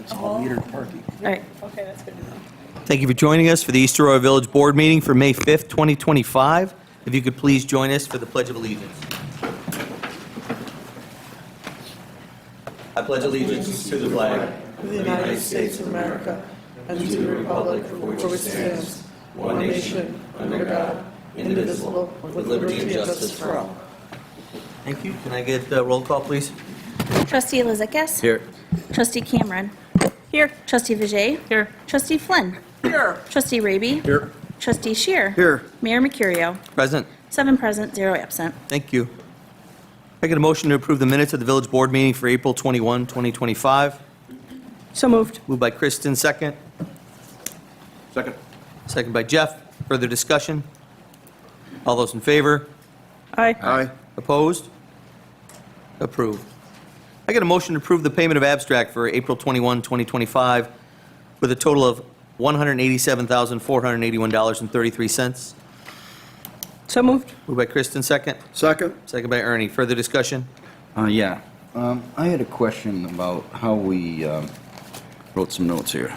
It's all metered parking. All right. Okay, that's good to know. Thank you for joining us for the East Aurora Village Board meeting for May 5th, 2025. If you could please join us for the Pledge of Allegiance. I pledge allegiance to the flag of the United States of America and to the republic for which it stands, one nation, under God, indivisible, with liberty and justice for all. Thank you. Can I get a roll call, please? Trustee Elizakis. Here. Trustee Cameron. Here. Trustee Vijay. Here. Trustee Flynn. Here. Trustee Raby. Here. Trustee Shear. Here. Mayor Mercurio. Present. 7 present, 0 absent. Thank you. I get a motion to approve the minutes of the Village Board meeting for April 21, 2025. So moved. Moved by Kristen, second. Second. Second by Jeff. Further discussion? All those in favor? Aye. Aye. Opposed? Approved. I get a motion to approve the payment of abstract for April 21, 2025, with a total of $187,481.33. So moved. Moved by Kristen, second. Second. Second by Ernie. Further discussion? Yeah. I had a question about how we wrote some notes here.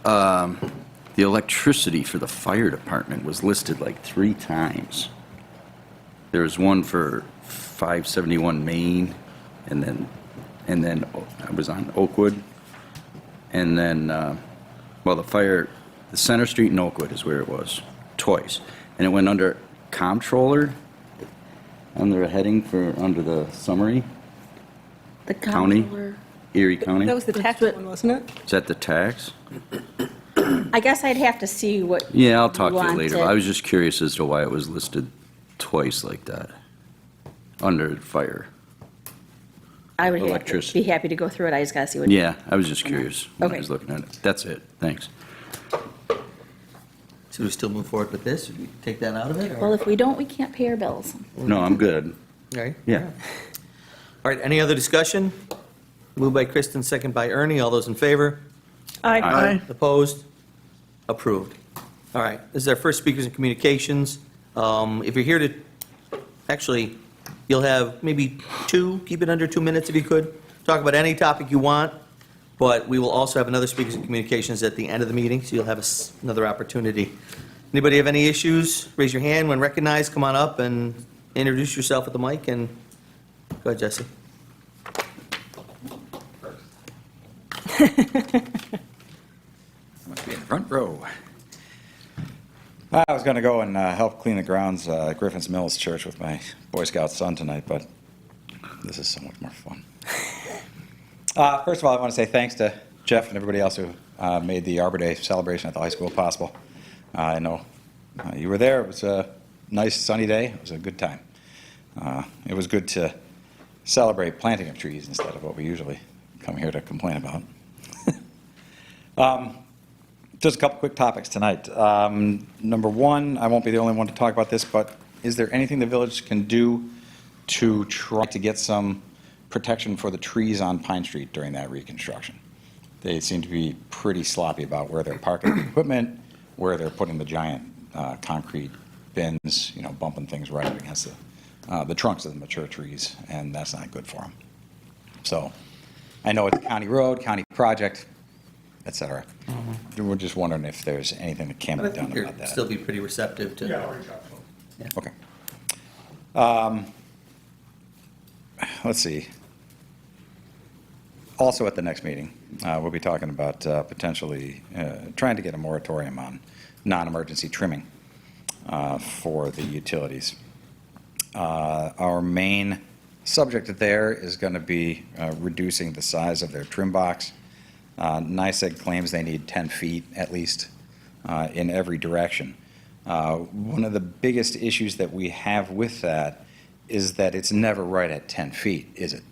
The electricity for the fire department was listed like 3 times. There was one for 571 Main, and then I was on Oakwood, and then the Center Street in Oakwood is where it was twice, and it went under comptroller under a heading for under the summary. The County? comptroller. Erie County. That was the tax one, wasn't it? Is that the tax? I guess I'd have to see what. Yeah, I'll talk to you later. wanted. I was just curious as to why it was listed twice like that under fire. I would have to electricity. be happy to go through it. I just gotta see what. Yeah, I was just curious when I Okay. was looking at it. That's it. Thanks. Should we still move forward with this? Should we take that out of it? or- Well, if we don't, we can't pay our bills. No, I'm good. All right. Yeah. All right, any other discussion? Moved by Kristen, second by Ernie. All those in favor? Aye. Aye. Opposed? Approved. All right, this is our first speakers in communications. If you're here to, actually, you'll have maybe 2, keep it under 2 minutes if you could. Talk about any topic you want, but we will also have another speakers in communications at the end of the meeting, so you'll have another opportunity. Anybody have any issues? Raise your hand when recognized. Come on up and introduce yourself at the mic, and go ahead, Jesse. Must be in the front row. I was going to go and help clean the grounds at Griffin's Mills Church with my Boy Scout son tonight, but this is so much more fun. First of all, I want to say thanks to Jeff and everybody else who made the Arbor Day celebration at the high school possible. I know you were there. It was a nice sunny day. It was a good time. It was good to celebrate planting of trees instead of what we usually come here to complain about. Just a couple quick topics tonight. Number one, I won't be the only one to talk about this, but is there anything the village can do to try to get some protection for the trees on Pine Street during that reconstruction? They seem to be pretty sloppy about where they're parking the equipment, where they're putting the giant concrete bins, bumping things right up against the trunks of the mature trees, and that's not good for them. So I know it's a county road, county project, et cetera. We're just wondering if there's anything that can I be think done you'll about that. still be pretty receptive to. Okay. Let's see. Also at the next meeting, we'll be talking about potentially trying to get a moratorium on non-emergency trimming for the utilities. Our main subject there is going to be reducing the size of their trim box. NICEAG claims they need 10 feet at least in every direction. One of the biggest issues that we have with that is that it's never right at 10 feet, is it?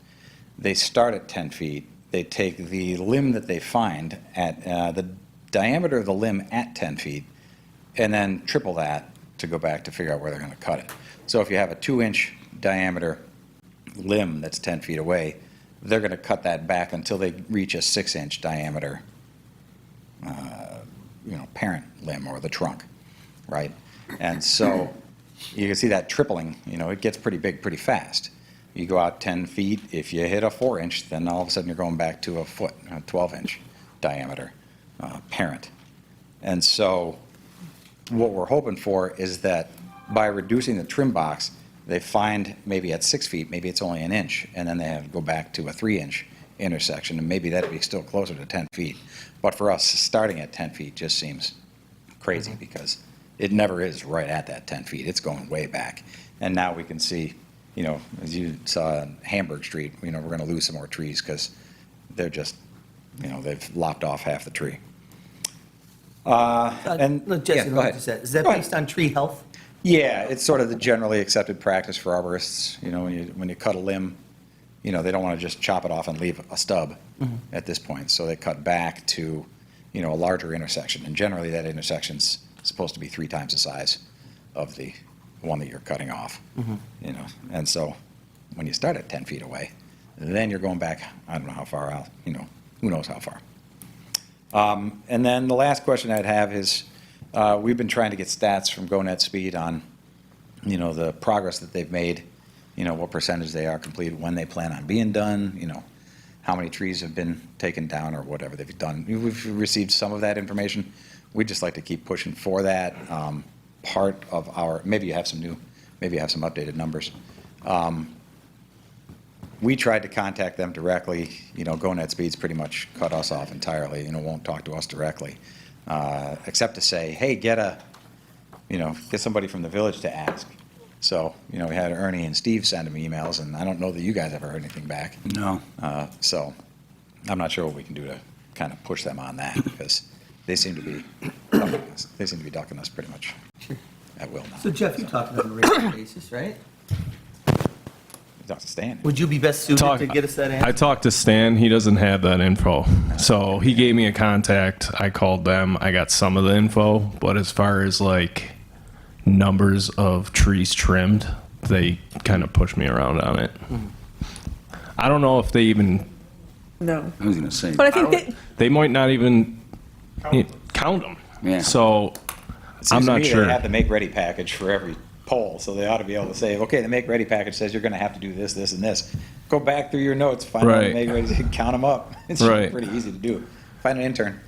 They start at 10 feet. They take the limb that they find at the diameter of the limb at 10 feet and then triple that to go back to figure out where they're going to cut it. So if you have a 2-inch diameter limb that's 10 feet away, they're going to cut that back until they reach a 6-inch diameter, parent limb or the trunk, right? And so you can see that tripling, it gets pretty big pretty fast. You go out 10 feet, if you hit a 4-inch, then all of a sudden you're going back to a foot, a 12-inch diameter parent. And so what we're hoping for is that by reducing the trim box, they find maybe at 6 feet, maybe it's only an inch, and then they have to go back to a 3-inch intersection, and maybe that'd be still closer to 10 feet. But for us, starting at 10 feet just seems crazy because it never is right at that 10 feet. It's going way back. And now we can see, you know, as you saw on Hamburg Street, you know, we're going to lose some more trees because they're just, you know, they've lopped off half the tree. Look, Jesse, yeah, go let me ahead. just add, is that Go ahead. based on tree health? Yeah, it's sort of the generally accepted practice for arborists. You know, when you cut a limb, you know, they don't want to just chop it off and leave a stub at this point. So they cut back to, you know, a larger intersection. And generally that intersection's supposed to be 3 times the size of the one that you're cutting off. You know, and so when you start at 10 feet away, then you're going back, I don't know how far out, you know, who knows how far. And then the last question I'd have is, we've been trying to get stats from GoNet Speed on, you know, the progress that they've made, you know, what percentage they are completed, when they plan on being done, you know, how many trees have been taken down or whatever they've done. We've received some of that information. We'd just like to keep pushing for that. Part of our, maybe you have some updated numbers. We tried to contact them directly. You know, GoNet Speed's pretty much cut us off entirely, you know, won't talk to us directly, except to say, hey, get somebody from the village to ask. So, you know, we had Ernie and Steve send them emails, and I don't know that you guys ever heard anything back. No. So I'm not sure what we can do to kind of push them on that, because they seem to be ducking us. They seem to be ducking us pretty much at will now. So Jeff, you talk to them on a regular basis, right? Talk to Stan. Would you be best suited to get us that I answer? talked to Stan. He doesn't have that info. So he gave me a contact. I called them. I got some of the info. But as far as like numbers of trees trimmed, they kind of pushed me around on it. I don't know if they even, No. I was going to say. But I think they might not even count them. Yeah. So It I'm seems to not me sure. They have the make-ready package for every poll, so they ought to be able to say, okay, the make-ready package says you're going to have to do this, this, and this. Go back through your notes, find out the Right. make-ready, count them up. It's Right. pretty easy to do. Find an intern.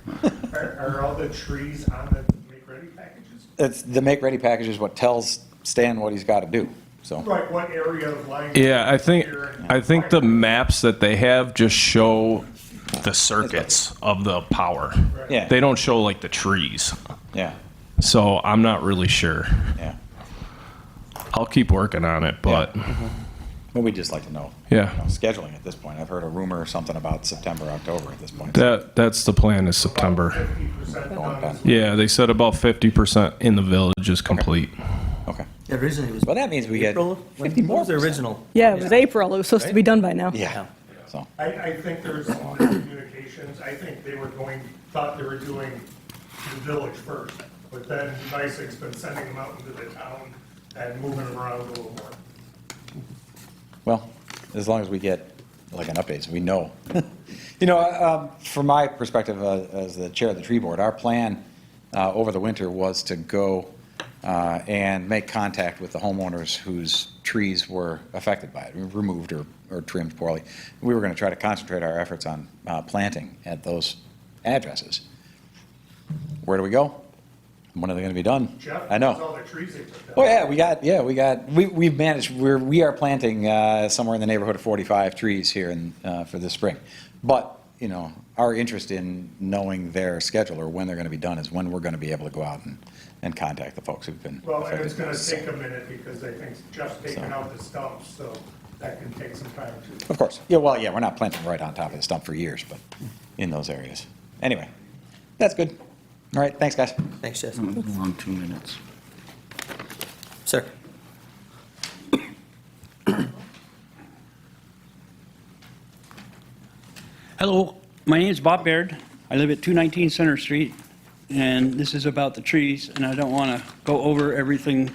Are all the trees on the make-ready packages? It's, the make-ready package is what tells Stan what he's got to do, so. Right, what area of line? Yeah, I think here the maps that they have just show the circuits of the power. Yeah. They don't show like the trees. Yeah, So I'm not really sure. yeah. I'll keep working on it, but Well, we'd just like to know. Yeah. You know, scheduling at this point. I've heard a rumor or something about September, October at this point. that's the plan is September. 50% Going done. done. Yeah, they said about 50% in the village is complete. Okay. Originally it was Well, that means we get April? 50 more What was the percent. original? Yeah, it was April. It was supposed to be done by now. Yeah, so. I think there's some miscommunications. I think thought they were doing the village first, but then NYSEG's been sending them out into the town and moving them around a little more. Well, as long as we get like an update, so we know. You know, from my perspective as the chair of the tree board, our plan over the winter was to go and make contact with the homeowners whose trees were affected by it, removed or trimmed poorly. We were going to try to concentrate our efforts on planting at those addresses. Where do we go? When are they going to be done? Jeff, I that's know. all the trees they took down. Oh, we've managed, we are planting somewhere in the neighborhood of 45 trees here for this spring. But, you know, our interest in knowing their schedule or when they're going to be done is when we're going to be able to go out and contact the folks who've been Well, and affected. it's gonna take a minute because I think Jeff's taking out the stumps, so that can take some time too. Of course. Yeah, well, yeah, we're not planting right on top of the stump for years, but in those areas. Anyway, that's good. All right, thanks, guys. Thanks, Jesse. Long 2 minutes. Sir? Hello, my name is Bob Baird. I live at 219 Center Street, and this is about the trees, and I don't want to go over everything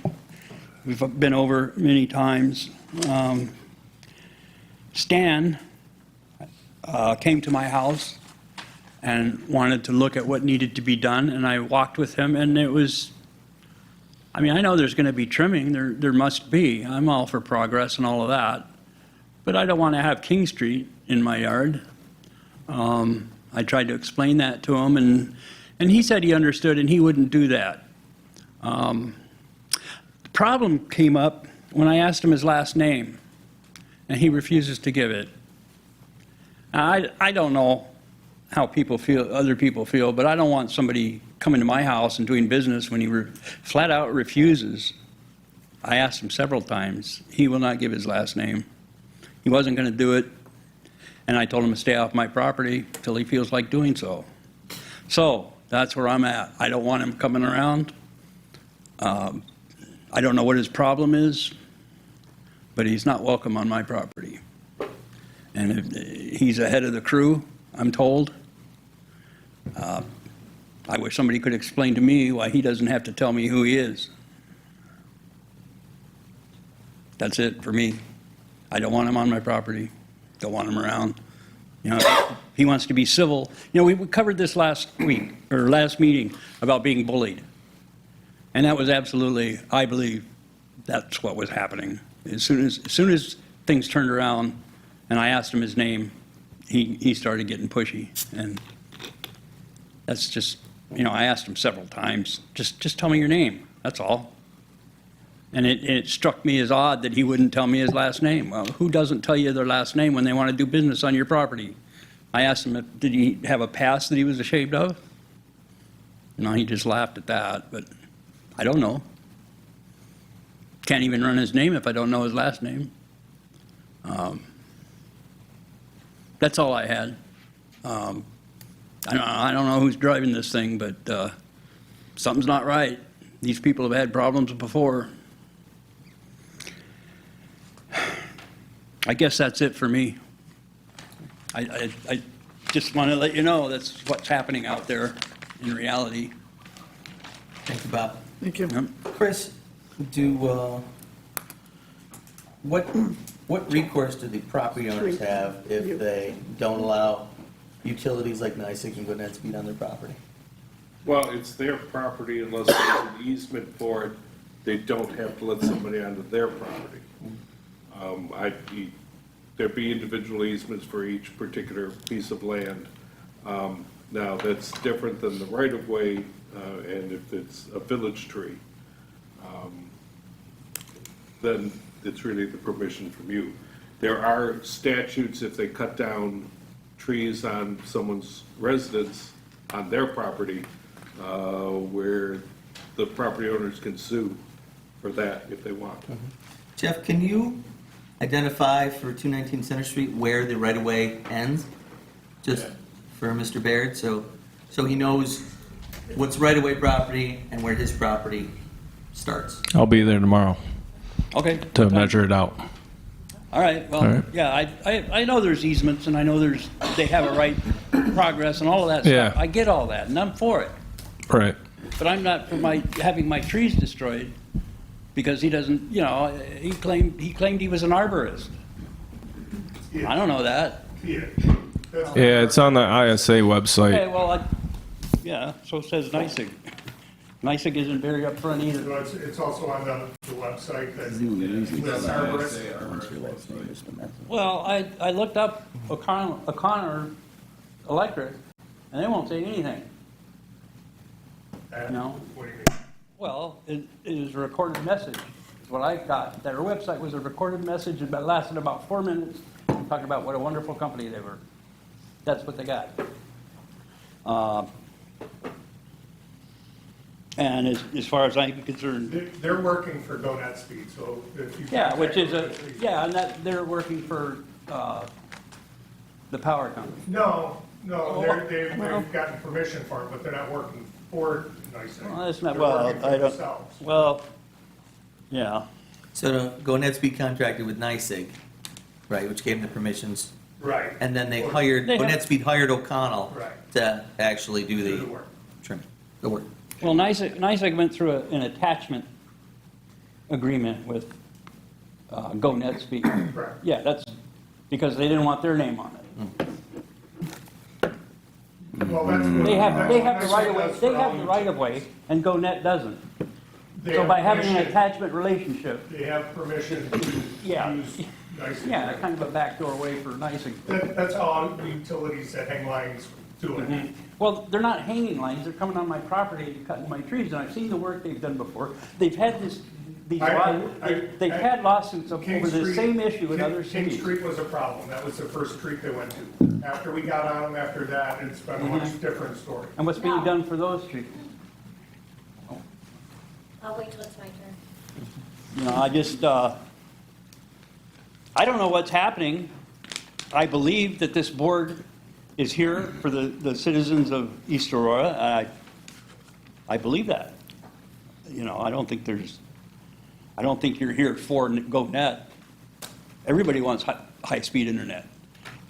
we've been over many times. Stan came to my house and wanted to look at what needed to be done, and I walked with him, and it was, I mean, I know there's going to be trimming, there must be. I'm all for progress and all of that. but I don't want to have King Street in my yard. I tried to explain that to him, and he said he understood and he wouldn't do that. The problem came up when I asked him his last name, and he refuses to give it. I don't know how people feel, other people feel, but I don't want somebody coming to my house and doing business when he flat out refuses. I asked him several times. He will not give his last name. He wasn't going to do it, and I told him to stay off my property till he feels like doing so. So that's where I'm at. I don't want him coming around. I don't know what his problem is, but he's not welcome on my property. And if he's ahead of the crew, I'm told. I wish somebody could explain to me why he doesn't have to tell me who he is. That's it for me. I don't want him on my property. Don't want him around. You know, he wants to be civil. You know, we covered this last week, or last meeting, about being bullied. And that was absolutely, I believe, that's what was happening. As soon as things turned around and I asked him his name, he started getting pushy. And that's just, you know, I asked him several times, just tell me your name, that's all. And it struck me as odd that he wouldn't tell me his last name. Well, who doesn't tell you their last name when they want to do business on your property? I asked him, did he have a past that he was ashamed of? No, he just laughed at that, but I don't know. Can't even run his name if I don't know his last name. That's all I had. I don't know who's driving this thing, but something's not right. These people have had problems before. I guess that's it for me. I just want to let you know that's what's happening out there in reality. Thank you, Bob. Thank you. Chris, what recourse do the property owners have if they don't allow utilities like NICEAG and Gwinnett Speed on their property? Well, it's their property unless there's an easement for it. They don't have to let somebody onto their property. There'd be individual easements for each particular piece of land. Now, that's different than the right-of-way, and if it's a village tree, then it's really the permission from you. There are statutes if they cut down trees on someone's residence, on their property, where the property owners can sue for that if they want. Jeff, can you identify for 219 Center Street where the right-of-way ends? Just for Mr. Baird, so he knows what's right-of-way property and where his property starts. I'll be there tomorrow Okay. to measure it out. All right, well, All right. yeah, I know there's easements, and I know they have a right progress and all of that stuff. Yeah. I get all that, and I'm for it. Right. But I'm not for having my trees destroyed, because he doesn't, you know, he claimed he was an arborist. Yeah. I don't know that. Yeah. That's- Yeah, it's on the ISA Okay, website. well, yeah, so says NICEAG. NICEAG isn't very upfront either. So it's also on the website that lists arborists. Well, I looked up O'Connor Electric, and they won't say anything. No. What do you mean? Well, it is a recorded message, is what I got. Their website was a recorded message that lasted about 4 minutes, talking about what a wonderful company they were. That's what they got. And as far as I'm concerned, They're working for Gwinnett Speed, so if you. yeah, which is contact- and that they're working for the power company. No, they've gotten permission for it, but they're not working for NICEAG. Well, that's not, They're well, working for I don't, themselves. well, yeah. So Gwinnett Speed contracted with NICEAG, right, which gave them the permissions, Right. and then they Or- hired, They have- Gwinnett Speed hired O'Connell Right. to actually do Do the the work. trim, the work. Well, NICEAG went through an attachment agreement with GoNet Speed. Correct. Yeah, that's because they didn't want their name on it. Well, that's what. They have that's the what right of way, NICEAG does they for have all the right of way, and GoNet doesn't. They So have by having an permission- attachment relationship, They have permission to Yeah. use Nicing. Yeah, kind of a back doorway for nicing. That's all the utilities that hang lines do it. Well, they're not hanging lines, they're coming on my property and cutting my trees, and I've seen the work they've done before. They've had they've had lawsuits King over the Street- same issue in other King cities. Street was a problem. That was the first street they went to. After we got on them after that, it's been a much different story. And what's being done for those trees? I'll wait till it's my turn. You know, I don't know what's happening. I believe that this board is here for the citizens of East Aurora, and I believe that. You know, I don't think you're here for GoNet. Everybody wants high-speed internet.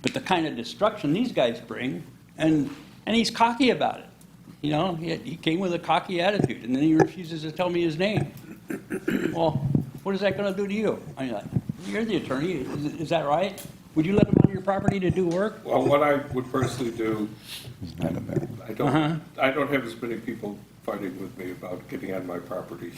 But the kind of destruction these guys bring, and he's cocky about it. You know, he came with a cocky attitude, and then he refuses to tell me his name. Well, what is that going to do to you? I mean, you're the attorney. Is that right? Would you let him on your property to do work? Well, what I would personally do, I don't have as many people fighting with me about getting on my property.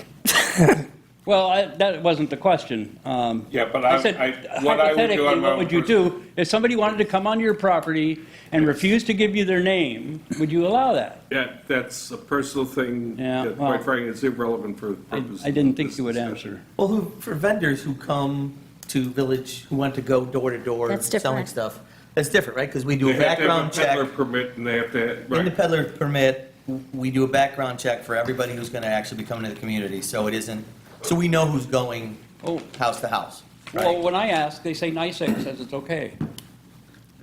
Well, that wasn't the question. Yeah, but I said, what I would do hypothetically, on my what own would you do if somebody wanted to come on your property and refuse to give you their name? Would you allow that? Yeah, that's a personal thing Yeah, that, well, quite frankly, is irrelevant for the purpose. I didn't think you would answer. Well, for vendors who come to Village, who want to go door to door That's selling different. stuff, that's different, right? Because we do They a have to have background a peddler check. permit, and they have to, In the right. peddler permit, we do a background check for everybody who's going to actually be coming to the community. So it isn't, so we know who's going Oh, house to house, well, right? when I ask, they say NICEAG says it's okay.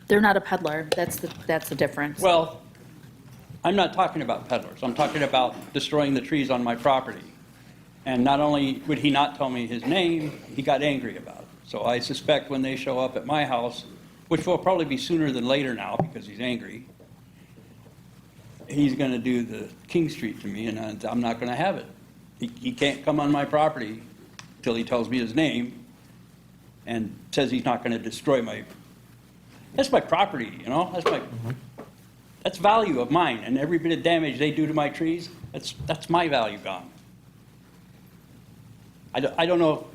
They're not a peddler. That's the difference. Well, I'm not talking about peddlers. I'm talking about destroying the trees on my property. And not only would he not tell me his name, he got angry about it. So I suspect when they show up at my house, which will probably be sooner than later now because he's angry, he's going to do the King Street to me, and I'm not going to have it. He can't come on my property till he tells me his name and says he's not going to destroy that's my property, you know? That's value of mine, and every bit of damage they do to my trees, that's my value gone. I don't know.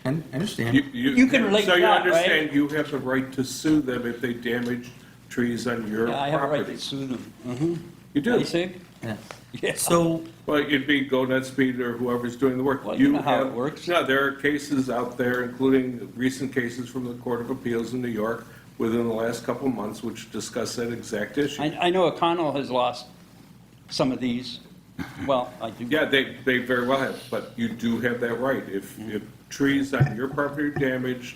I understand. You can relate So to you that, right? understand you have the right to sue them if they damage trees on your Yeah, I have a right property. to sue them. You do. NICEAG? Yeah. Yeah. So, Well, it'd be GoNet Speed or whoever's doing the work. Well, you know how it works. No, there are cases out there, including recent cases from the Court of Appeals in New York within the last couple of months, which discuss that exact issue. I know O'Connell has lost some of these. Well, I do. Yeah, they very well have, but you do have that right. If trees on your property are damaged,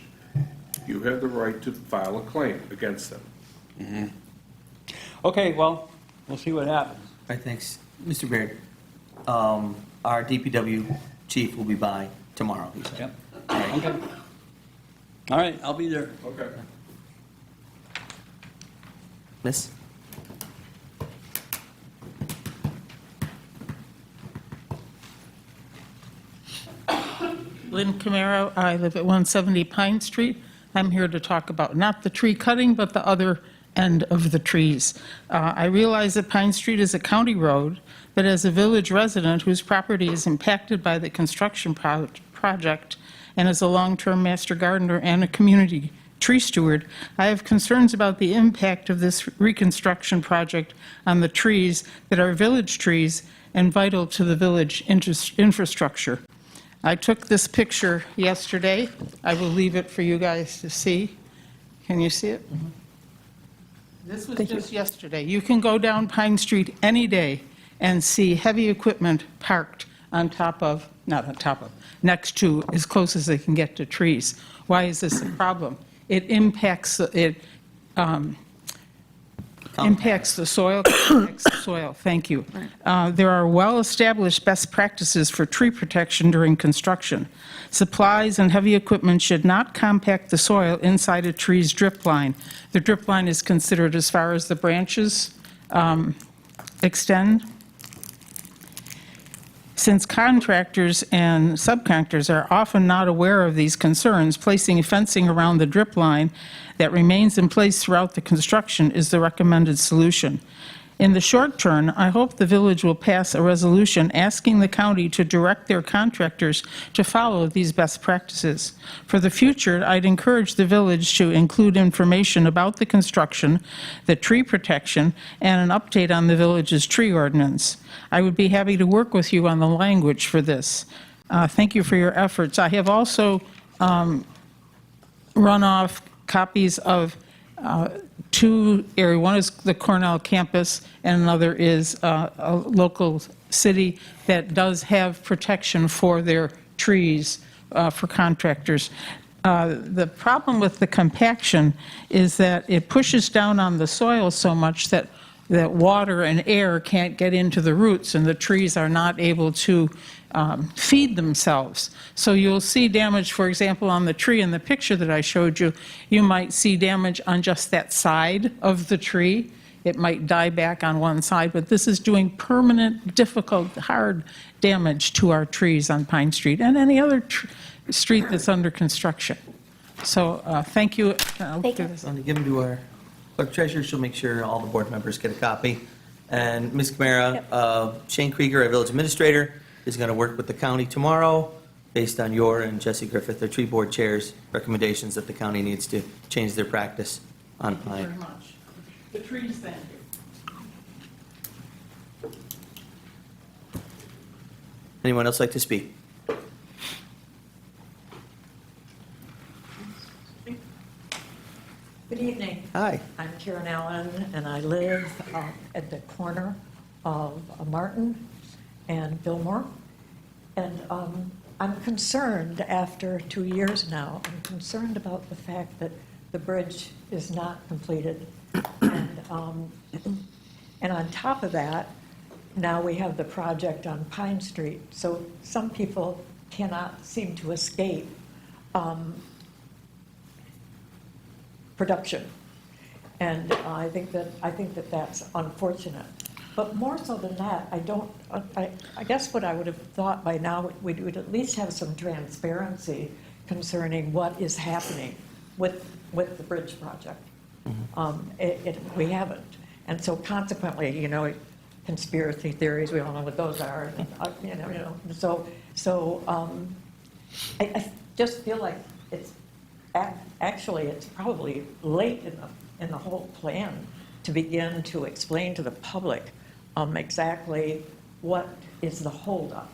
you have the right to file a claim against them. Okay, well, we'll see what happens. all right, thanks. Mr. Baird, our DPW chief will be by tomorrow, he said. Yep. Okay. All right, I'll be there. Okay. Miss? Lynn Camaro, I live at 170 Pine Street. I'm here to talk about not the tree cutting, but the other end of the trees. I realize that Pine Street is a county road, but as a village resident whose property is impacted by the construction project, and as a long-term master gardener and a community tree steward, I have concerns about the impact of this reconstruction project on the trees that are village trees and vital to the village infrastructure. I took this picture yesterday. I will leave it for you guys to see. Can you see it? This was just yesterday. You can go down Pine Street any day and see heavy equipment parked on top of, not on top of, next to, as close as they can get to trees. Why is this a problem? It impacts the soil. Thank you. There are well-established best practices for tree protection during construction. Supplies and heavy equipment should not compact the soil inside a tree's drip line. The drip line is considered as far as the branches extend. Since contractors and subcontractors are often not aware of these concerns, placing fencing around the drip line that remains in place throughout the construction is the recommended solution. In the short term, I hope the village will pass a resolution asking the county to direct their contractors to follow these best practices. For the future, I'd encourage the village to include information about the construction, the tree protection, and an update on the village's tree ordinance. I would be happy to work with you on the language for this. Thank you for your efforts. I have also run off copies of two areas. One is the Cornell campus, and another is a local city that does have protection for their trees for contractors. The problem with the compaction is that it pushes down on the soil so much that water and air can't get into the roots, and the trees are not able to feed themselves. So you'll see damage, for example, on the tree in the picture that I showed you. You might see damage on just that side of the tree. It might die back on one side, but this is doing permanent, difficult, hard damage to our trees on Pine Street and any other street that's under construction. So thank you. I'll Thank do you. this. I'm going to give them to our clerk treasurer. She'll make sure all the board members get a copy. And Ms. Camara, Shane Krieger, our village administrator, is going to work with the county tomorrow based on your and Jesse Griffith, the tree board chair's recommendations that the county needs to change their practice on Very pine. much. The trees, thank you. Anyone else like to speak? Good evening. Hi. I'm Karen Allen, and I live at the corner of Martin and Fillmore. And I'm concerned, after 2 years now, I'm concerned about the fact that the bridge is not completed. And on top of that, now we have the project on Pine Street. So some people cannot seem to escape production. And I think that that's unfortunate. But more so than that, I guess what I would have thought by now, we would at least have some transparency concerning what is happening with the bridge project. We haven't. And so consequently, conspiracy theories, we all know what those are. So I just feel like it's probably late in the whole plan to begin to explain to the public exactly what is the holdup.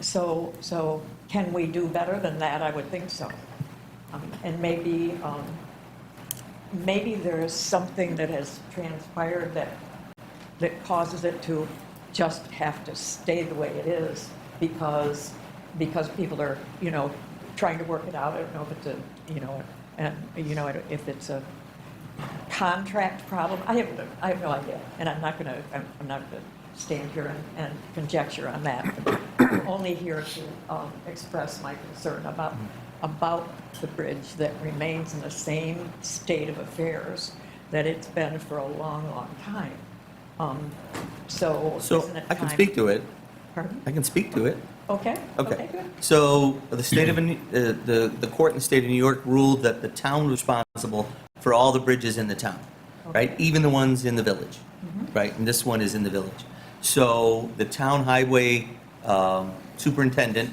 So can we do better than that? I would think so. And maybe there's something that has transpired that causes it to just have to stay the way it is because people are, trying to work it out. I don't know if it's if it's a contract problem. I have no idea, and I'm not going to stand here and conjecture on that. I'm only here to express my concern about the bridge that remains in the same state of affairs that it's been for a long, long time. So isn't it I can time- speak to it. Pardon? I can speak to it. Okay. Okay. Good. So the state of, the court in the state of New York ruled that the town was responsible for all the bridges in the town, right? Even the ones in the village, right? And this one is in the village. So the town highway superintendent,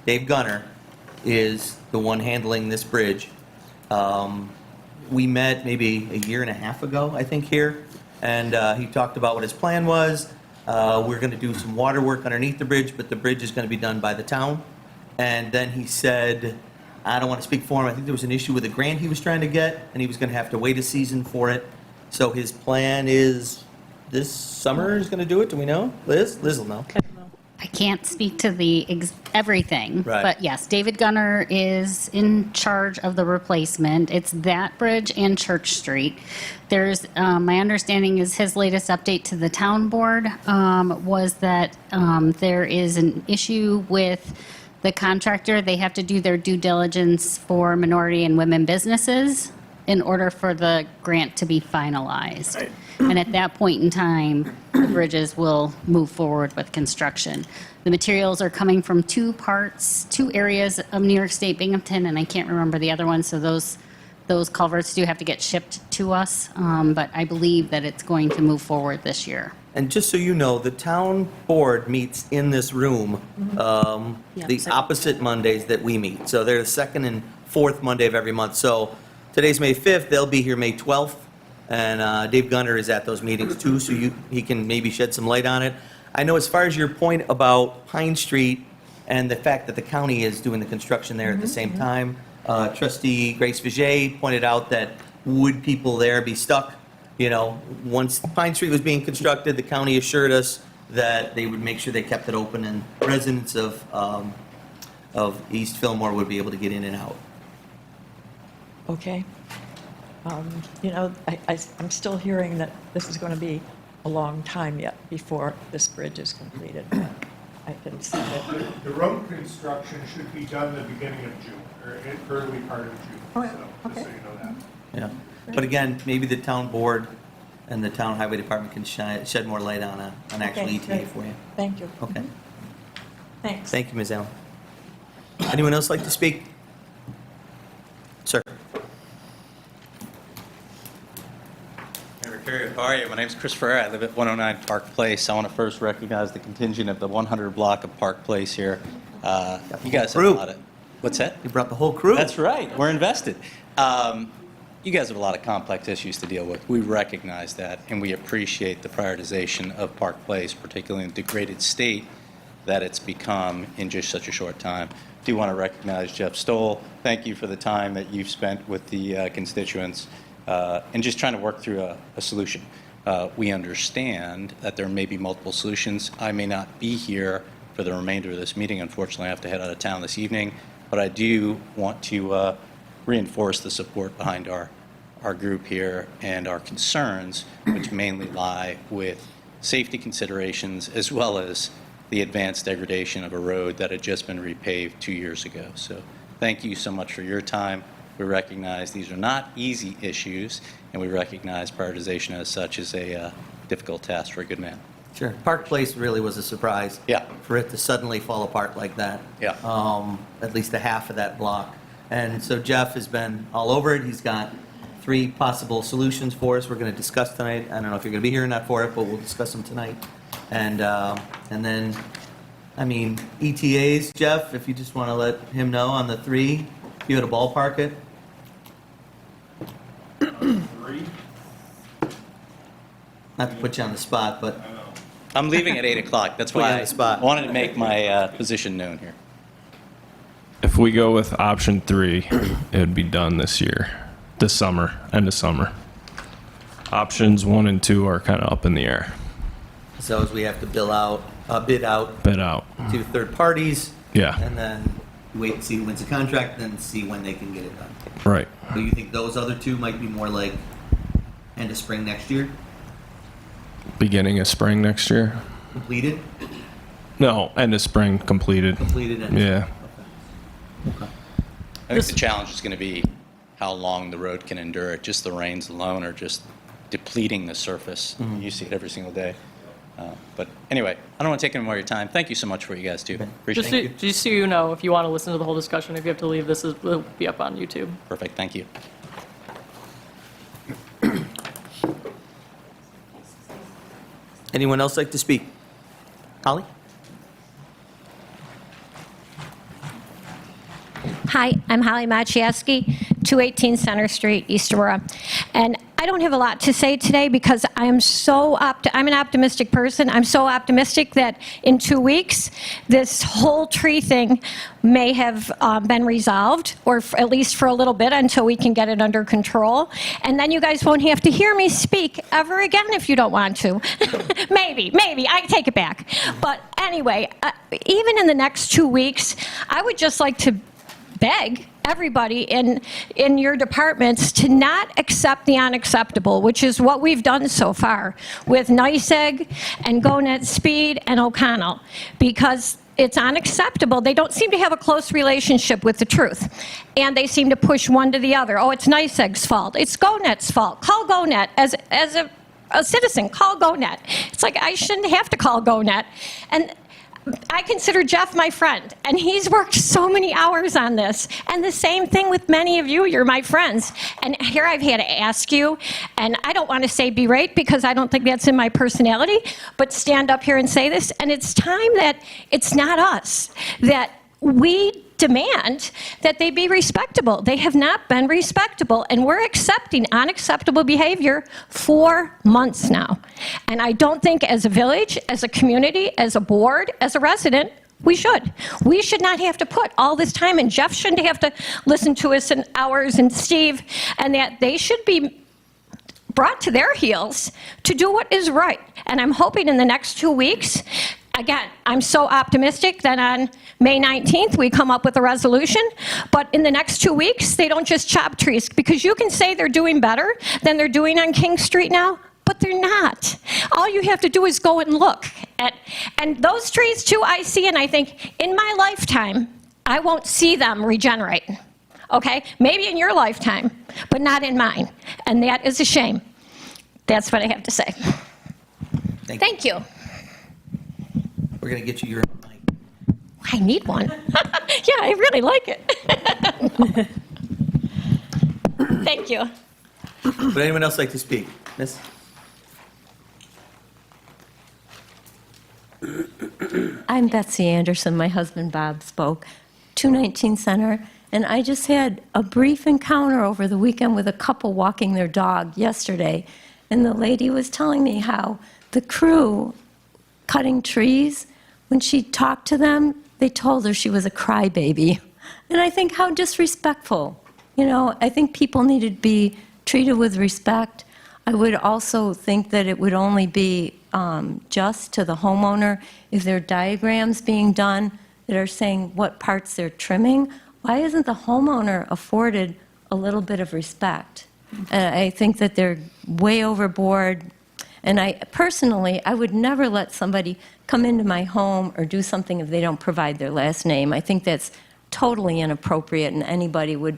Dave Gunner, is the one handling this bridge. We met maybe a year and a half ago, I think, here, and he talked about what his plan was. We're going to do some water work underneath the bridge, but the bridge is going to be done by the town. And then he said, I don't want to speak for him, I think there was an issue with a grant he was trying to get, and he was going to have to wait a season for it. So his plan is this summer is going to do it, do we know? Liz will know. I can't speak to everything, Right. but yes, David Gunner is in charge of the replacement. It's that bridge and Church Street. There's, my understanding is his latest update to the town board was that there is an issue with the contractor. They have to do their due diligence for minority and women businesses in order for the grant to be finalized. And at that point in time, the bridges will move forward with construction. The materials are coming from two areas of New York State, Binghamton, and I can't remember the other one, so those those culverts do have to get shipped to us, but I believe that it's going to move forward this year. And just so you know, the town board meets in this room the opposite Mondays that we meet. So they're the second and fourth Monday of every month. So today's May 5th, they'll be here May 12th. And Dave Gunner is at those meetings too, so he can maybe shed some light on it. I know as far as your point about Pine Street and the fact that the county is doing the construction there at the same time, Trustee Grace Viget pointed out that would people there be stuck? You know, once Pine Street was being constructed, the county assured us that they would make sure they kept it open and residents of East Fillmore would be able to get in and out. Okay. You know, I'm still hearing that this is going to be a long time yet before this bridge is completed. I can see that. The road construction should be done the beginning of June, or in early part of June, Oh, yeah. so, just so you know that. Yeah. But again, maybe the town board and the town highway department can shed more light on an actual Okay, ETA great. for you. Thank you. Okay. Thanks. Thank you, Ms. Allen. Anyone else like to speak? Sir? Mayor Carey, how are you? My name's Chris Ferrer. I live at 109 Park Place. I want to first recognize the contingent of the 100 block of Park Place here. You guys have a lot of... What's that? You brought the whole crew. That's right. We're invested. You guys have a lot of complex issues to deal with. We recognize that, and we appreciate the prioritization of Park Place, particularly in the degraded state that it's become in just such a short time. Do want to recognize Jeff Stoll. Thank you for the time that you've spent with the constituents and just trying to work through a solution. We understand that there may be multiple solutions. I may not be here for the remainder of this meeting. Unfortunately, I have to head out of town this evening, but I do want to reinforce the support behind our group here and our concerns, which mainly lie with safety considerations as well as the advanced degradation of a road that had just been repaved 2 years ago. So thank you so much for your time. We recognize these are not easy issues, and we recognize prioritization as such is a difficult task for a good man. Sure. Park Place really was a surprise. Yeah. For it to suddenly fall apart like that. Yeah. At least a half of that block. And so Jeff has been all over it. He's got 3 possible solutions for us we're going to discuss tonight. I don't know if you're going to be here or not for it, but we'll discuss them tonight. And then, I mean, ETAs, Jeff, if you just want to let him know on the 3, if you had to ballpark it. 3? Not to put you on the spot, but I'm leaving at 8 o'clock. That's Put you why on the spot. I wanted to make my position known here. If we go with option 3, it would be done this year, this summer, end of summer. Options 1 and 2 are kind of up in the air. so as we have to bid out Bid out. to third parties. Yeah. And then wait and see who wins the contract, then see when they can get it done. Right. So you think those other 2 might be more like end of spring next year, Beginning of spring next year? completed? No, end of spring completed. Completed end of Yeah. I think the challenge is going to be how long the road can endure it. Just the rains alone are just depleting the surface. You see it every single day. But anyway, I don't want to take any more of your time. Thank you so much for what you guys do. Appreciate it. Just so you know, if you want to listen to the whole discussion, if you have to leave, will be up on YouTube. Perfect. Thank you. Anyone else like to speak? Holly? Hi, I'm Holly Maciejewski, 218 Center Street, East Aurora. And I don't have a lot to say today because I'm an optimistic person. I'm so optimistic that in 2 weeks, this whole tree thing may have been resolved, or at least for a little bit until we can get it under control. And then you guys won't have to hear me speak ever again if you don't want to. Maybe, I take it back. But anyway, even in the next 2 weeks, I would just like to beg everybody in your departments to not accept the unacceptable, which is what we've done so far with NYSEG and GoNet Speed and O'Connell, because it's unacceptable. They don't seem to have a close relationship with the truth, and they seem to push one to the other. Oh, it's NYSEG's fault. It's GoNet's fault. Call GoNet as a citizen. Call GoNet. It's like I shouldn't have to call GoNet. And I consider Jeff my friend, and he's worked so many hours on this. And the same thing with many of you, you're my friends. And here I've had to ask you, and I don't want to say berate because I don't think that's in my personality, but stand up here and say this. And it's time that it's not us, that we demand that they be respectable. They have not been respectable, and we're accepting unacceptable behavior for months now. And I don't think as a village, as a community, as a board, as a resident, we should. We should not have to put all this time, and Jeff shouldn't have to listen to us in hours, and Steve, and that they should be brought to their heels to do what is right. And I'm hoping in the next 2 weeks, again, I'm so optimistic that on May 19th, we come up with a resolution, but in the next 2 weeks, they don't just chop trees, because you can say they're doing better than they're doing on King Street now, but they're not. All you have to do is go and look at, and those trees too I see, and I think, in my lifetime, I won't see them regenerate, okay? Maybe in your lifetime, but not in mine, and that is a shame. That's what I have to say. Thank you. We're going to get you your mic. I need one. Yeah, I really like it. Thank you. Would anyone else like to speak? Miss? I'm Betsy Anderson. My husband Bob spoke. 219 Center. And I just had a brief encounter over the weekend with a couple walking their dog yesterday. And the lady was telling me how the crew cutting trees, when she talked to them, they told her she was a crybaby. And I think how disrespectful. You know, I think people need to be treated with respect. I would also think that it would only be just to the homeowner if there are diagrams being done that are saying what parts they're trimming. Why isn't the homeowner afforded a little bit of respect? I think that they're way overboard. And I personally, I would never let somebody come into my home or do something if they don't provide their last name. I think that's totally inappropriate, and anybody would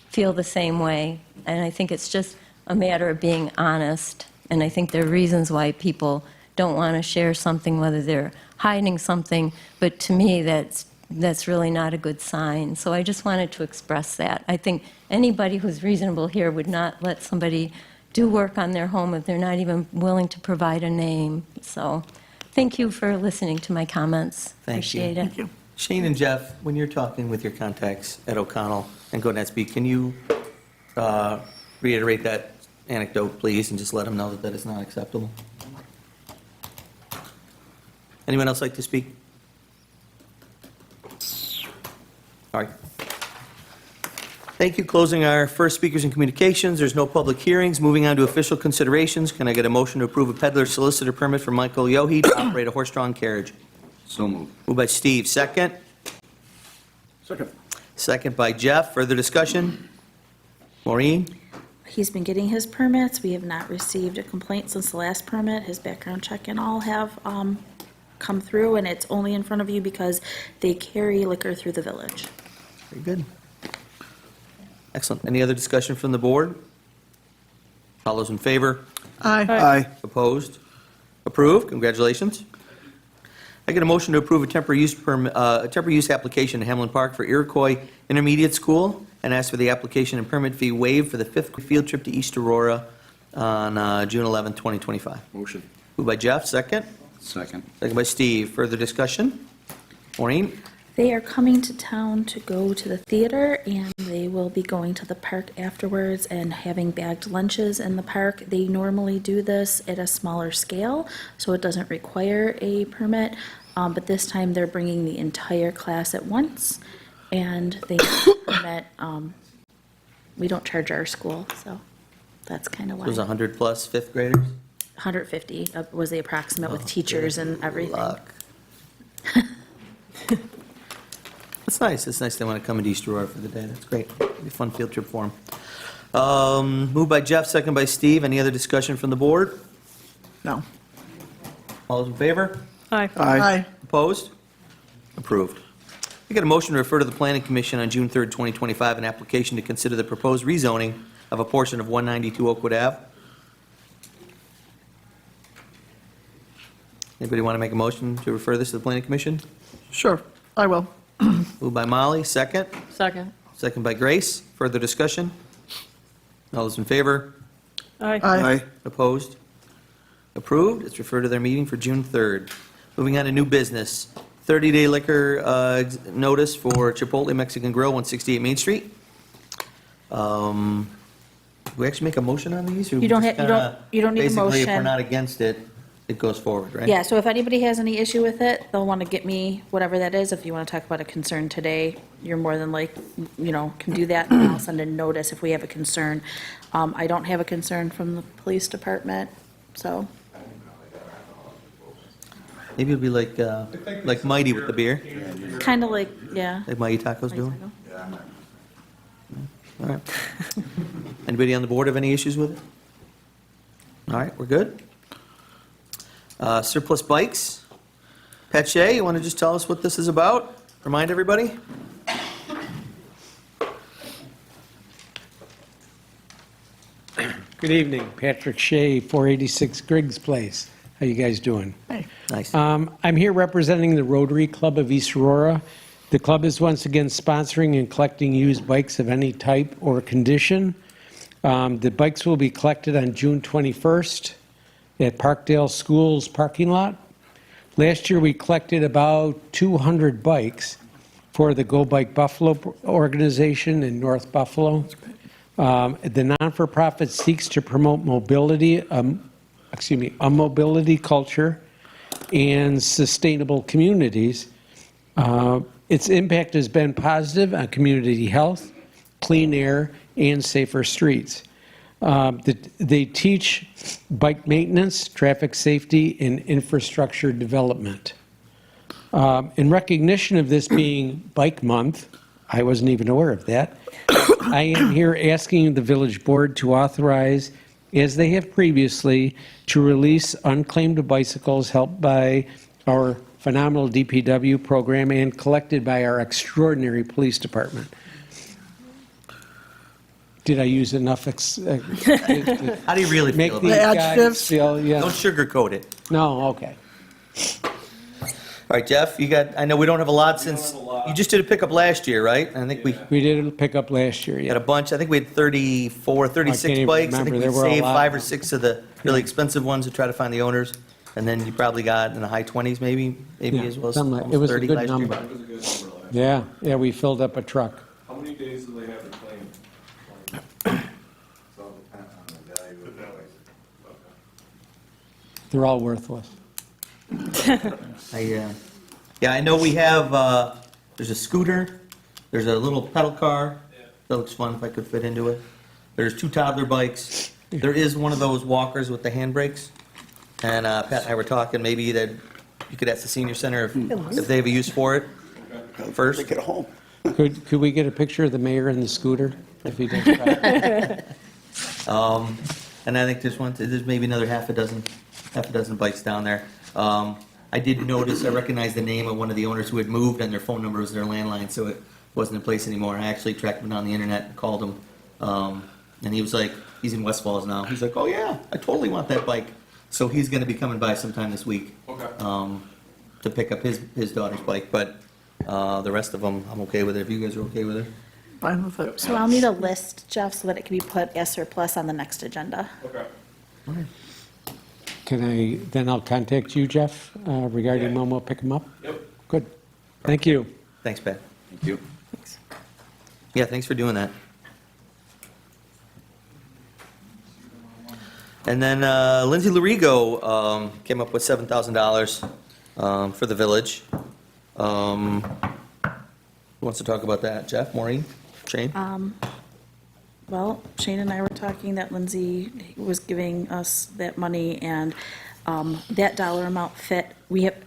feel the same way. And I think it's just a matter of being honest. And I think there are reasons why people don't want to share something, whether they're hiding something. But to me, that's really not a good sign. So I just wanted to express that. I think anybody who's reasonable here would not let somebody do work on their home if they're not even willing to provide a name. So thank you for listening to my comments. Thank you. Appreciate it. Thank you. Shane and Jeff, when you're talking with your contacts at O'Connell and GoNetsBeat, can you reiterate that anecdote, please, and just let them know that that is not acceptable? Anyone else like to speak? All right. Thank you. Closing our first speakers and communications. There's no public hearings. Moving on to official considerations. Can I get a motion to approve a peddler solicitor permit for Michael Yohe to operate a horse-drawn carriage? So moved. Moved by Steve. Second. Second. Second by Jeff. Further discussion? Maureen? He's been getting his permits. We have not received a complaint since the last permit. His background check and all have come through, and it's only in front of you because they carry liquor through the village. Very good. Excellent. Any other discussion from the board? All those in favor? Aye. Aye. Opposed? Approved. Congratulations. I get a motion to approve a temporary use application to Hamlin Park for Iroquois Intermediate School and ask for the application and permit fee waived for the 5th field trip to East Aurora on June 11, 2025. Motion. Moved by Jeff, second. Second. Second by Steve. Further discussion? Maureen? They are coming to town to go to the theater, and they will be going to the park afterwards and having bagged lunches in the park. They normally do this at a smaller scale, so it doesn't require a permit, but this time they're bringing the entire class at once, and they permit, we don't charge our school, so that's kind of why. It was 100-plus fifth graders? 150 was the approximate with teachers and everything. Luck. That's nice. It's nice they want to come into East Aurora for the day. That's great. It'll be a fun field trip for them. Moved by Jeff, second by Steve. Any other discussion from the board? No. All those in favor? Aye. Aye. Opposed? Approved. I get a motion to refer to the Planning Commission on June 3rd, 2025, an application to consider the proposed rezoning of a portion of 192 Oakwood Ave. Anybody want to make a motion to refer this to the planning commission? Sure, I will. Moved by Molly, second. Second. Second by Grace. Further discussion? All those in favor? Aye. Opposed? Approved. It's referred to their meeting for June 3rd. Moving on to new business. 30-day liquor notice for Chipotle Mexican Grill, 168 Main Street. Do we actually make a motion on these? or You don't just ha- you don't- kinda- you don't need a Basically, if we're motion. not against it, it goes forward, right? Yeah, so if anybody has any issue with it, they'll want to get me whatever that is. If you want to talk about a concern today, you're more than can do that, and I'll send a notice if we have a concern. I don't have a concern from the police department, so. Maybe it'll be like Mighty with the beer, Kind of like, yeah. like Mighty Taco's doing. All right. Anybody on the board have any issues with it? All right, we're good. Surplus bikes. Pat Shea, you want to just tell us what this is about? Remind everybody? Good evening, Patrick Shea, 486 Griggs Place. How you guys doing? Nice. I'm here representing the Rotary Club of East Aurora. The club is once again sponsoring and collecting used bikes of any type or condition. The bikes will be collected on June 21st at Parkdale Schools parking lot. Last year, we collected about 200 bikes for the Go Bike Buffalo organization in North Buffalo. The non-for-profit seeks to promote mobility, a mobility culture and sustainable communities. Its impact has been positive on community health, clean air, and safer streets. They teach bike maintenance, traffic safety, and infrastructure development. In recognition of this being Bike Month, I wasn't even aware of that, I am here asking the village board to authorize, as they have previously, to release unclaimed bicycles helped by our phenomenal DPW program and collected by our extraordinary police department. Did I use enough? How do you really Make feel these about it? guys feel, yeah. Don't sugarcoat it. No, okay. All right, Jeff, I know we don't have a lot since, you just did a pickup last year, right? I think we We did a pickup last year, had yeah. a bunch, I think we had 34, 36 even bikes. I remember. think we There were a saved lot. 5 or 6 of the really expensive ones to try to find the owners. And then you probably got in the high 20s maybe Yeah, as well as something like- almost it was a 30 good last year. number. Yeah, we filled up a truck. How many days do they have to claim? They're all worthless. Yeah, I know we have, there's a scooter, there's a little pedal car, that looks fun if I could fit into it. There's 2 toddler bikes, there is one of those walkers with the handbrakes. And Pat and I were talking, maybe that you could ask the senior center if they have a use for it first. Take it home. Could we get a picture of the mayor in the scooter, if he does try? And I think there's maybe another half a dozen bikes down there. I did notice, I recognized the name of one of the owners who had moved, and their phone number was their landline, so it wasn't in place anymore. I actually tracked him on the internet and called him, and he was like, he's in West Falls now. He's like, oh yeah, I totally want that bike. So he's going to be coming by sometime this week to pick up his daughter's bike, but the rest of them, I'm okay with it, if you guys are okay with it. Fine with it. So I'll need a list, Jeff, so that it can be put as surplus on the next agenda. Okay. Then I'll contact you, Jeff, regarding when we'll pick them up? Yep. Good. Thank you. Thanks, Pat. Thank you. Yeah, thanks for doing that. And then Lindsay Larigo came up with $7,000 for the village. Who wants to talk about that? Jeff, Maureen, Shane? Well, Shane and I were talking that Lindsay was giving us that money, and that dollar amount fit.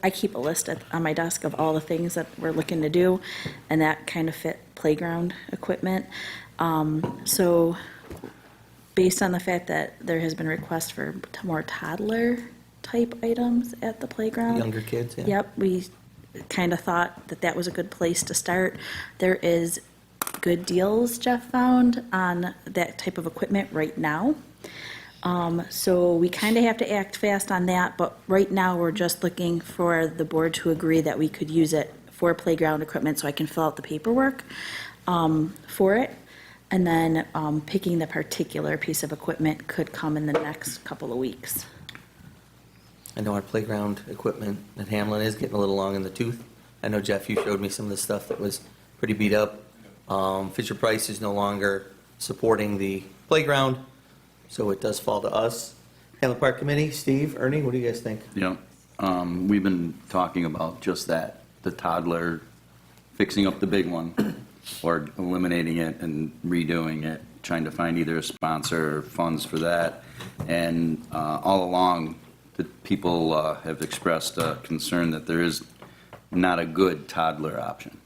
I keep a list on my desk of all the things that we're looking to do, and that kind of fit playground equipment. So based on the fact that there has been requests for more toddler-type items at the playground. Younger kids, yeah. Yep, we kind of thought that that was a good place to start. There is good deals, Jeff found, on that type of equipment right now. So we kind of have to act fast on that, but right now, we're just looking for the board to agree that we could use it for playground equipment, so I can fill out the paperwork for it. And then picking the particular piece of equipment could come in the next couple of weeks. I know our playground equipment at Hamlin is getting a little long in the tooth. I know, Jeff, you showed me some of the stuff that was pretty beat up. Fisher Price is no longer supporting the playground, so it does fall to us. Hamlin Park Committee, Steve, Ernie, what do you guys think? Yeah, we've been talking about just that, the toddler, fixing up the big one, or eliminating it and redoing it, trying to find either a sponsor or funds for that. And all along, the people have expressed concern that there is not a good toddler option.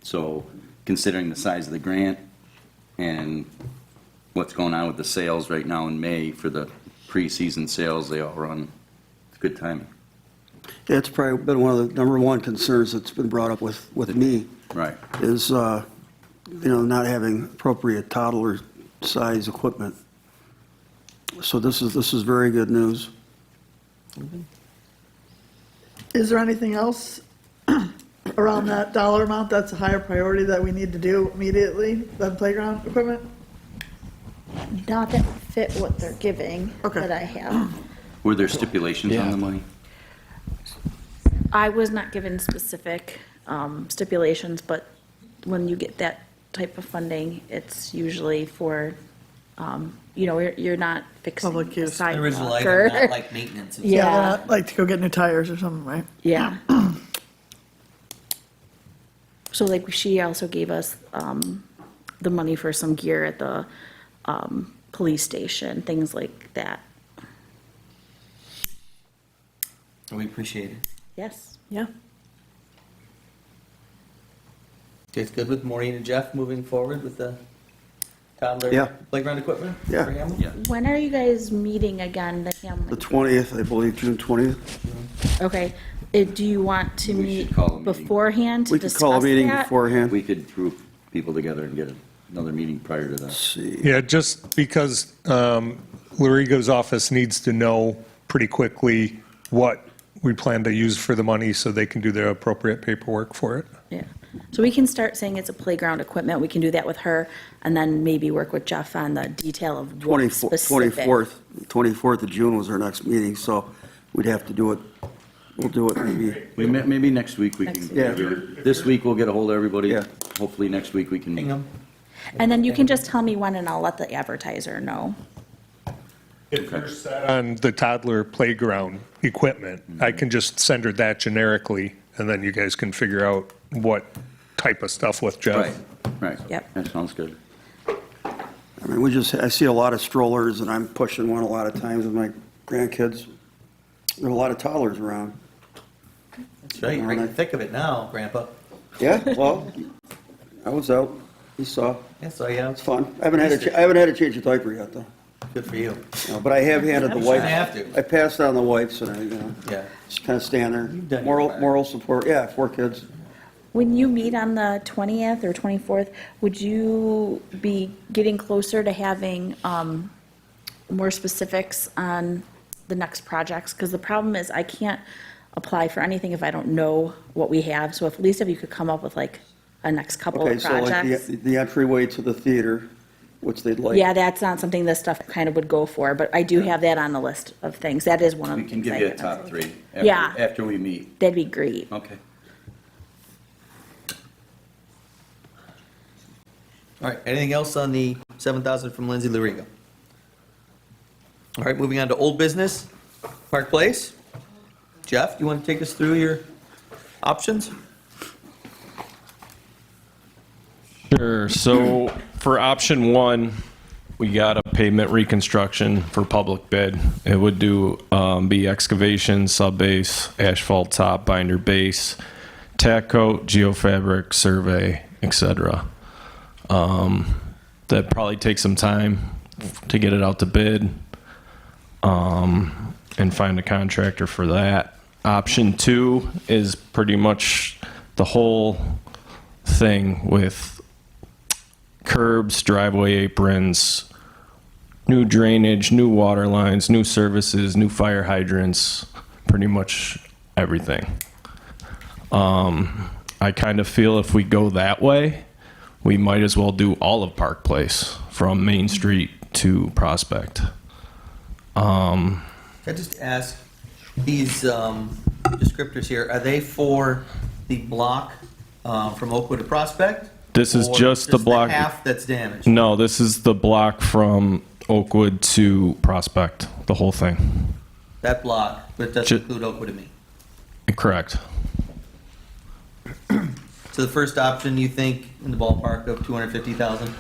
So considering the size of the grant and what's going on with the sales right now in May for the preseason sales, they all run. It's good timing. Yeah, it's probably been one of the number one concerns that's been brought up with me. Right. Is, not having appropriate toddler size equipment. So this is very good news. Is there anything else around that dollar amount that's a higher priority that we need to do immediately than playground equipment? Not that fit what they're giving that I have. Were there stipulations on the money? I was not given specific stipulations, but when you get that type of funding, it's usually for, you're not fixing Public the use. Original sidewalk item, or. not like maintenance. Yeah. Not like to go get new tires or something, right? Yeah. So like she also gave us the money for some gear at the police station, things like that. We appreciate it. Yes. Yeah. Okay, it's good with Maureen and Jeff moving forward with the toddler Yeah. playground equipment? Yeah. for Hamlin? Yeah. When are you guys meeting again, the Hamlin? The 20th, I believe, June 20th. Okay. Do you want to We meet should call a meeting. beforehand to We could discuss call a meeting that? beforehand. We could group people together and get another meeting prior to that. Let's see. Yeah, just because Larigo's office needs to know pretty quickly what we plan to use for the money so they can do the appropriate paperwork for it. Yeah. So we can start saying it's a playground equipment. We can do that with her and then maybe work with Jeff on the detail of what 24th, specific. 24th of June was our next meeting, so we'd have to do it. We'll do it maybe. Maybe next week we can. Yeah. This week we'll get a hold of everybody. Yeah. Hopefully next week we can. Hingham? And then you can just tell me when and I'll let the advertiser know. If you're set on the toddler playground equipment, I can just send her that generically, and then you guys can figure out what type of stuff with Jeff. Right. Yep. That sounds good. I mean, I see a lot of strollers, and I'm pushing one a lot of times with my grandkids. There are a lot of toddlers around. That's right, you're right in the thick of it now, Grandpa. Yeah, well, I was out. You saw. Yeah, so yeah, It's fun. I haven't had to change a diaper yet, though. good for you. No, but I have handed the You wipes. shouldn't have to. I passed on the wipes, and I, Yeah. just kind of stand You've there. done your part. Moral support. Yeah, 4 kids. When you meet on the 20th or 24th, would you be getting closer to having more specifics on the next projects? Because the problem is I can't apply for anything if I don't know what we have. So at least if you could come up with like a next couple Okay, of so like projects. the entryway to the theater, which they'd like. Yeah, that's not something this stuff kind of would go for, but I do have that on the list of things. That is one of We the can things give I you a can- top 3. Yeah. After we meet. That'd be great. Okay. All right, anything else on the 7,000 from Lindsay Larigo? All right, moving on to old business, Park Place. Jeff, you want to take us through your options? Sure. So for option 1, we got a pavement reconstruction for public bid. It would be excavation, sub-base, asphalt top, binder base, tack coat, geofabric, survey, etc. That probably takes some time to get it out to bid and find a contractor for that. Option 2 is pretty much the whole thing with curbs, driveway aprons, new drainage, new water lines, new services, new fire hydrants, pretty much everything. I kind of feel if we go that way, we might as well do all of Park Place from Main Street to Prospect. Can I just ask, these descriptors here, are they for the block from Oakwood to Prospect? This is Or just the block. half that's damaged? No, this is the block from Oakwood to Prospect, the whole thing. That block, but it doesn't include Oakwood and me. Correct. So the first option, you think, in the ballpark of 250,000?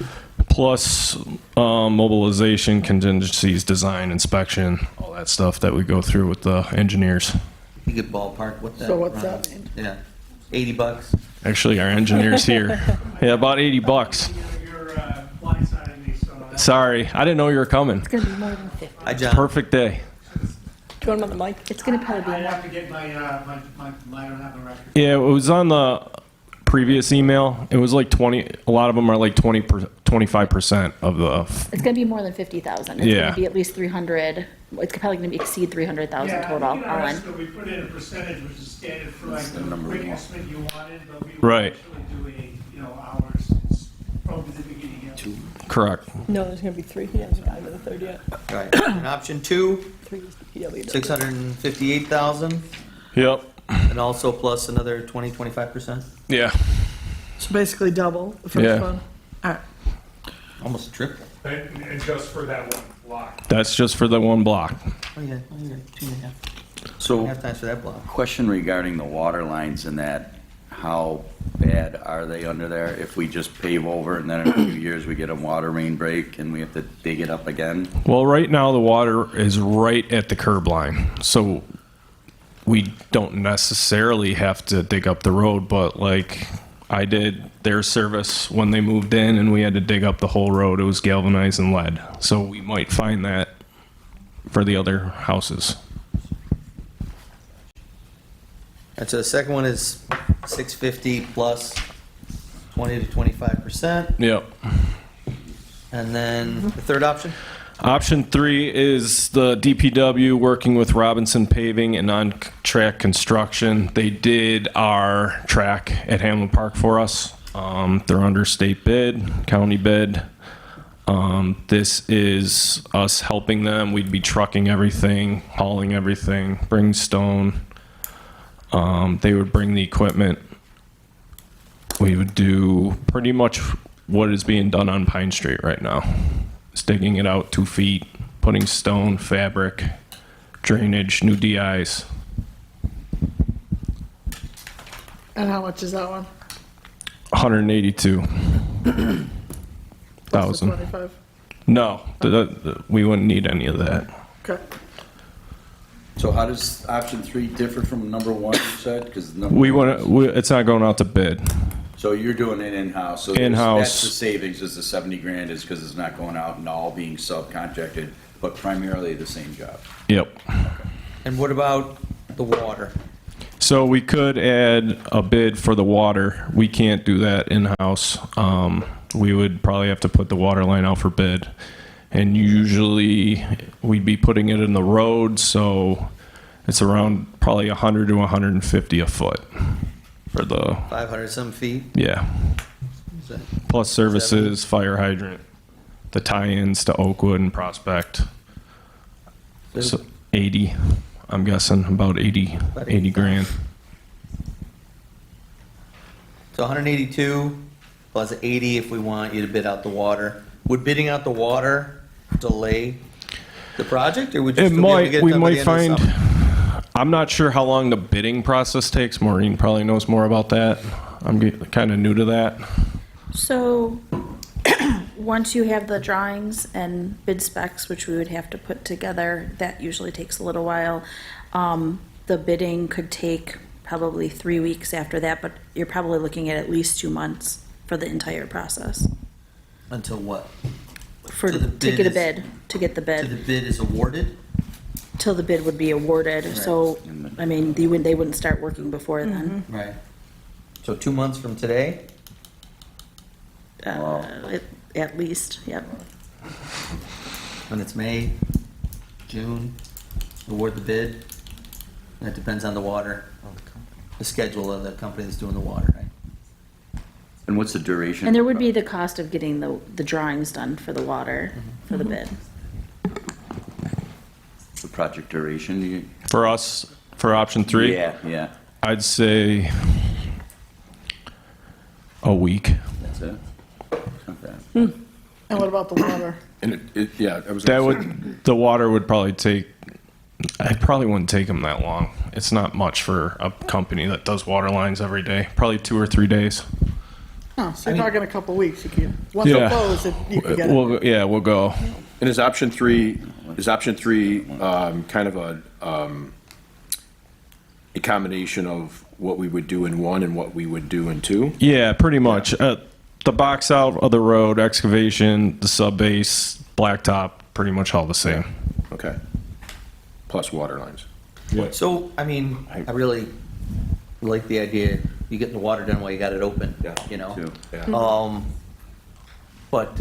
Plus mobilization, contingencies, design, inspection, all that stuff that we go through with the engineers. You could ballpark what that. So what's runs. that mean? Yeah, $80. Actually, our engineer's here. Yeah, about $80. Sorry, I didn't know you were coming. It's gonna be more than 50. Hi, John. Perfect day. Do you want him on the mic? It's gonna probably be I more. have to get my, I don't have the record. Yeah, it was on the previous email. It was like 20, a lot of them are like 25% of the, It's gonna be more than 50,000. It's Yeah. gonna be at least 300. It's probably gonna exceed 300,000 total. I think in our all in. estimate, we put in a percentage, which is standard for like the breaking estimate you wanted, but we would Right. actually do hours, it's probably the beginning of. correct. No, there's going to be 3. He hasn't gotten to the 3rd yet. All right, and option 2, 3 is the PLE. 658,000, Yep. and also plus another 25%? Yeah. So basically double the first Yeah. one. All right. Almost triple. And just for that one block. That's just for the one block. Oh, yeah, 2.5. So, Half times for that block. question regarding the water lines and that, how bad are they under there? If we just pave over and then in a few years we get a water main break and we have to dig it up again? Well, right now the water is right at the curb line, so we don't necessarily have to dig up the road, but like I did their service when they moved in and we had to dig up the whole road. It was galvanized and lead, so we might find that for the other houses. And so the second one is 650 plus 20 to 25%. Yep. And then the third option? Option 3 is the DPW working with Robinson Paving and on-track construction. They did our track at Hamlin Park for us. They're under state bid, county bid. This is us helping them. We'd be trucking everything, hauling everything, bring stone. They would bring the equipment. We would do pretty much what is being done on Pine Street right now. Digging it out 2 feet, putting stone, fabric, drainage, new DIs. And how much is that one? 182,000. Plus the 25. No, we wouldn't need any of that. Okay. So how does option 3 differ from number 1 you said? Because It's not going out to bid. So you're doing it in-house. So In-house. That's the savings, is the 70 grand is because it's not going out and all being subcontracted, but primarily the same job. Yep. And what about the water? So we could add a bid for the water. We can't do that in-house. We would probably have to put the water line out for bid. And usually we'd be putting it in the road, so it's around probably 100 to 150 a foot for the, 500 some feet? yeah. Is that- Plus services, fire hydrant, the tie-ins to Oakwood and Prospect. So 80, I'm guessing, about 80 grand. So 182 plus 80 if we want you to bid out the water. Would bidding out the water delay the project, or would you It still be able to might, get it we done by might the end of the find, summer? I'm not sure how long the bidding process takes. Maureen probably knows more about that. I'm kind of new to that. So, once you have the drawings and bid specs, which we would have to put together, that usually takes a little while. The bidding could take probably 3 weeks after that, but you're probably looking at least 2 months for the entire process. Until what? For, Till the to bid get a is- bid, to get the Till the bid, bid is awarded? till the bid would be awarded. So, I mean, they wouldn't start working before then. Right. So 2 months from today? At least, yep. when it's May, June, award the bid. That depends on the water, the schedule of the company that's doing the water, right? And what's the duration? And there would be the cost of getting the drawings done for the water, for the bid. The project duration? For us, for option 3? Yeah. I'd say a week. That's it? Not bad. And what about the water? And I was That gonna say- would, the water would probably take, I probably wouldn't take them that long. It's not much for a company that does water lines every day, probably 2 or 3 days. Oh, so you're talking a couple weeks, you can, once Yeah. it closes, you can get it. We'll go. And is option three kind of a combination of what we would do in 1 and what we would do in 2? Yeah, pretty much. The box out of the road, excavation, the sub base, blacktop, pretty much all the same. Okay. Plus water lines. So, I mean, I really like the idea, you getting the water done while you got it open, you know? Too, yeah. But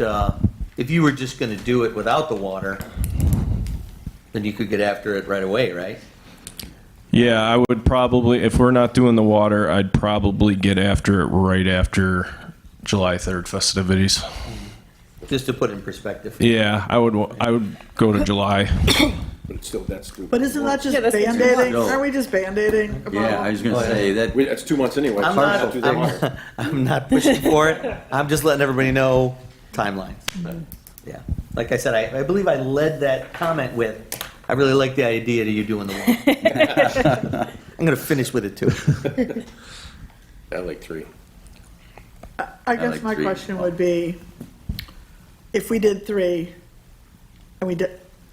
if you were just gonna do it without the water, then you could get after it right away, right? Yeah, I would probably, if we're not doing the water, I'd probably get after it right after July 3rd festivities. Just to put it in perspective. Yeah, I would go to July. But it's still, that's stupid. But isn't that just Yeah, that's the Band-Aiding? No. Aren't we just Band-Aiding a problem? Yeah, I was gonna say that. That's 2 months anyway. I'm not pushing for it. I'm just letting everybody know timelines. Yeah. Like I said, I believe I led that comment with, I really like the idea of you doing the water. I'm going to finish with it too. I like 3. I guess like my 3. question would be, if we did 3, and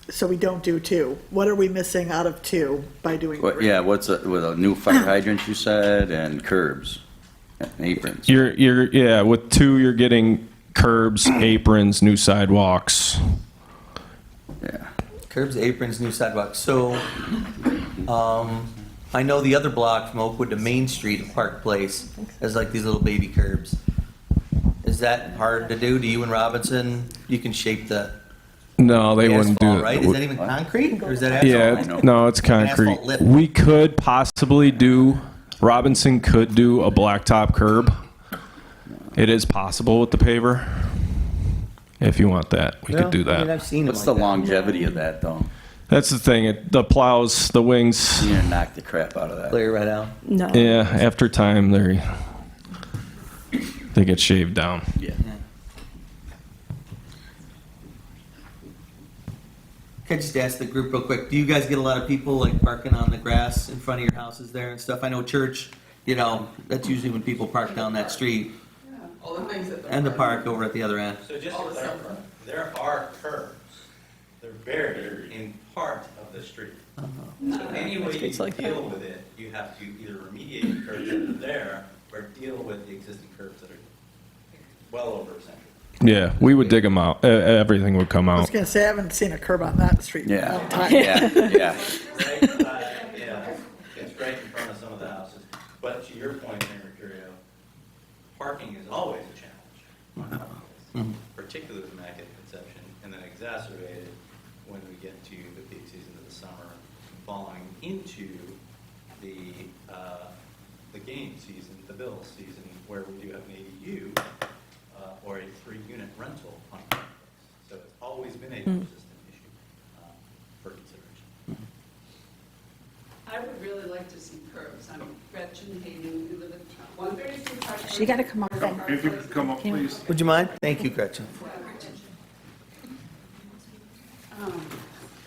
so we don't do 2, what are we missing out of 2 by doing 3? Yeah, with a new fire hydrant, you said, and curbs, and aprons. You're with 2, you're getting curbs, aprons, new sidewalks. Yeah. Curbs, aprons, new sidewalks. So, I know the other block from Oakwood to Main Street of Park Place has like these little baby curbs. Is that hard to do? Do you and Robinson, you can shape the No, they wouldn't do asphalt, it. right? Is that even concrete or is that asphalt? Yeah, no, it's An concrete. asphalt lip. We could possibly do, Robinson could do a blacktop curb. It is possible with the paver. If you want that, we could do I mean, that. I've seen them What's like the that. longevity of that, though? That's the thing, the plows, the wings, You're gonna knock the crap out of that. Clear right out. No. yeah, after time, they get shaved down. Yeah. Can I just ask the group real quick, do you guys get a lot of people like parking on the grass in front of your houses there and stuff? I know church, you know, that's usually when people park down that street. And the park over at the other end. So just to clarify, there are curbs. They're buried in part of the street. So any way you deal with it, you have to either remediate the curbs that are there or deal with the existing curbs that are well over a century. Yeah, we would dig them out. Everything would come I was out. gonna say, I haven't seen a curb on that street in a long time. Yeah. Yeah, it's right in front of some of the houses. But to your point, Mayor Mercurio, parking is always a challenge, particularly with Immaculate Conception, and then exacerbated when we get to the peak season of the summer, falling into the game season, the bill season, where we do have an ADU or a 3-unit rental on campus. So it's always been a persistent issue for consideration. I would really like to see curbs. I'm Gretchen Hayden, who live at 132 Park. She got to come up then. If you could come up, please. Would you mind? Thank you, Gretchen.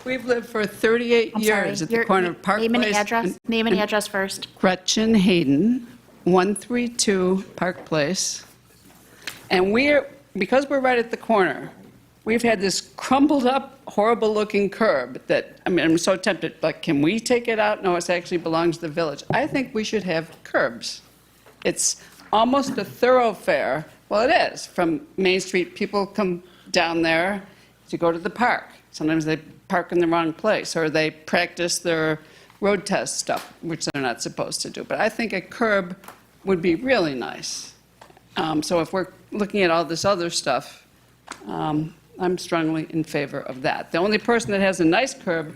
We've lived for 38 I'm sorry, years at the your corner of Park Place. Name and address first. Gretchen Hayden, 132 Park Place. And because we're right at the corner, we've had this crumbled up, horrible looking curb that, I mean, I'm so tempted, but can we take it out? No, it actually belongs to the village. I think we should have curbs. It's almost a thoroughfare. Well, it is. From Main Street, people come down there to go to the park. Sometimes they park in the wrong place, or they practice their road test stuff, which they're not supposed to do. But I think a curb would be really nice. So if we're looking at all this other stuff, I'm strongly in favor of that. The only person that has a nice curb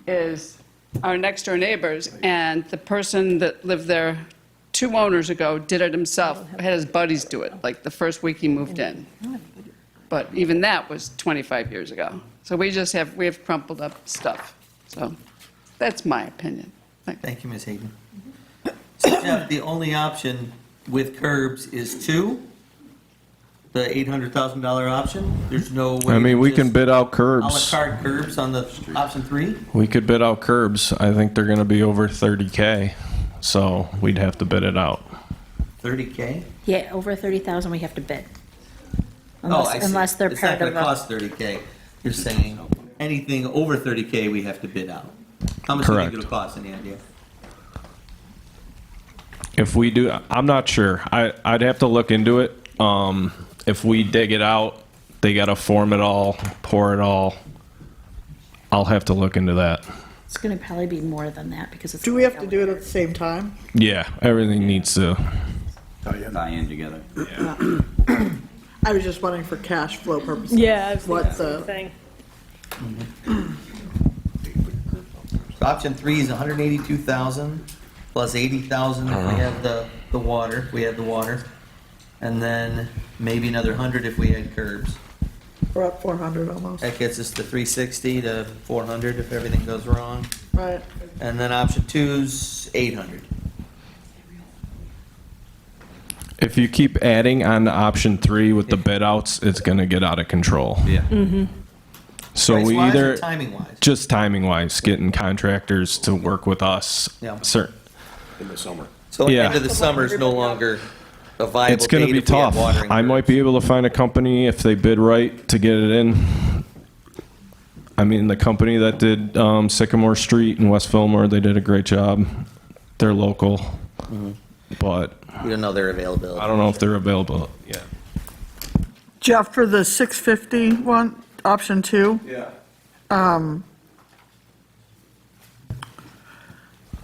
is our next-door neighbors, and the person that lived there 2 owners ago did it himself, had his buddies do it, like the first week he moved in. But even that was 25 years ago. So we have crumpled up stuff. So that's my opinion. Thank you, Ms. Hayden. So Jeff, the only option with curbs is 2, the $800,000 option? There's no way. I mean, we can just bid out a la curbs. carte curbs on the option 3? We could bid out curbs. I think they're going to be over 30K, so we'd have to bid it out. 30K? Yeah, over 30,000 we have to bid. Oh, I see. Unless they're It's part not of going to a. cost 30K. You're saying anything over 30K we have to bid out. How much do you think Correct. it'll cost, any idea? If we do, I'm not sure. I'd have to look into it. If we dig it out, they got to form it all, pour it all. I'll have to look into that. It's going to probably be more than that because it's. Do we have to do it at the same time? Yeah, everything needs to. Tie in together. I was just wondering for cash flow purposes. Yeah, I was What thinking the the, same thing. So option 3 is 182,000 plus 80,000 if we have the water, if we had the water. And then maybe another 100 if we had curbs. we're at 400 almost, That gets us to 360 to 400 if everything goes wrong. right? And then option 2's 800. If you keep adding on to option 3 with the bid outs, it's going to get out of control. Yeah. So we Price-wise or either timing-wise? just timing wise, getting contractors to work with us. Yeah. Certain. So Yeah. end of the summer is no longer a viable It's going to date be if we had tough. watering I might curbs. be able to find a company if they bid right to get it in. I mean, the company that did Sycamore Street in West Fillmore, they did a great job. They're local, but We don't know their availability. I don't know if they're available yet. Jeff, for the 650 one, option 2,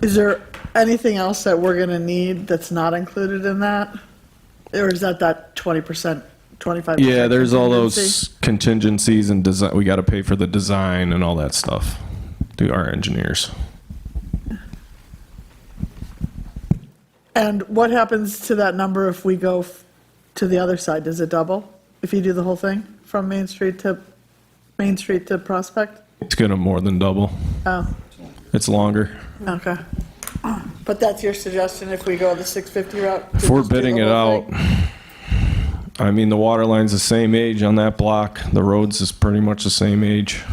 is there anything else that we're gonna need that's not included in that? Or is that 20%, 25%? Yeah, there's all contingency? those contingencies and design. We got to pay for the design and all that stuff. Do our engineers. And what happens to that number if we go to the other side? Does it double? If you do the whole thing from Main Street to Prospect? It's going to more than double. Oh, It's longer. okay. But that's your suggestion if we go the 650 route? to If we're just do the bidding it whole out, thing? I mean, the water line's the same age on that block. The roads is pretty much the same age.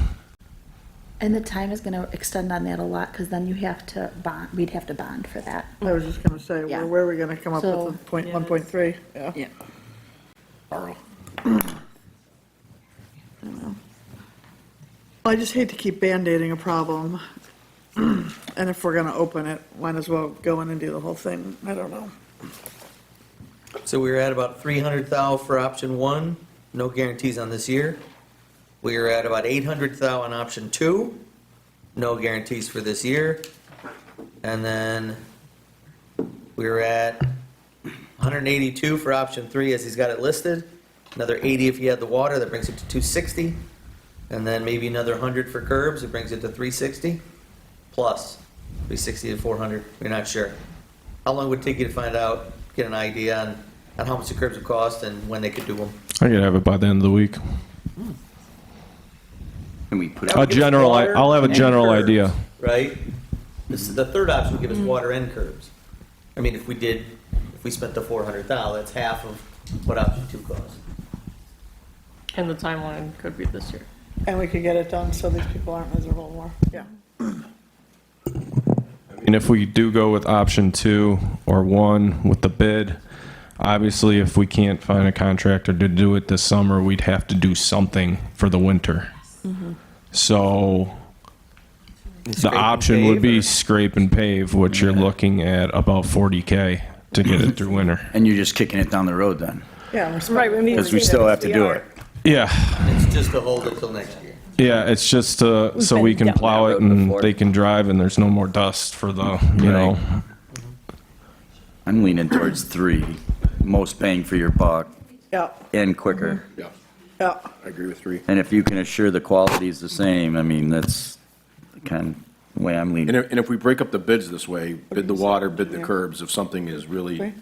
And the time is going to extend on that a lot because then you have to bond, we'd have to bond for that. I was just gonna say, Yeah. where are we gonna come up So- with the 1.3? Yeah. Yeah. I just hate to keep Band-Aiding a problem. And if we're gonna open it, might as well go in and do the whole thing. I don't know. So we were at about 300,000 for option 1, no guarantees on this year. We were at about 800,000 on option 2, no guarantees for this year. And then we were at 182 for option 3 as he's got it listed. Another 80 if you had the water, that brings it to 260. And then maybe another 100 for curbs, it brings it to 360. Plus 360 to 400, we're not sure. How long would it take you to find out, get an idea on how much the curbs would cost and when they could do them? I could have it by the end of the week. Can we put That out? would give us water I'll have a and general curbs, idea. Right? The third option would give us water and curbs. I mean, if we spent the 400,000, that's half of what option 2 costs. And the timeline could be this year. And we could get it done so these people aren't miserable more. Yeah. And if we do go with option 2 or 1 with the bid, obviously if we can't find a contractor to do it this summer, we'd have to do something for the winter. So the Scrape and option would pave, be or- scrape and pave, which you're looking at about 40K to get it through winter. And you're just kicking it down the road then? Yeah, we're Right, I mean. Because we still have to do it. Yeah, It's just to hold it till next year. yeah, it's just so we can been down plow that it road and before. they can drive and there's no more dust for the, you know. I'm leaning towards 3, most bang for your buck Yeah, and quicker. Yeah. I agree with 3. And if you can assure the quality is the same, I mean, that's the kind of way I'm leaning. And if we break up the bids this way, bid the water, bid the curbs, if something is really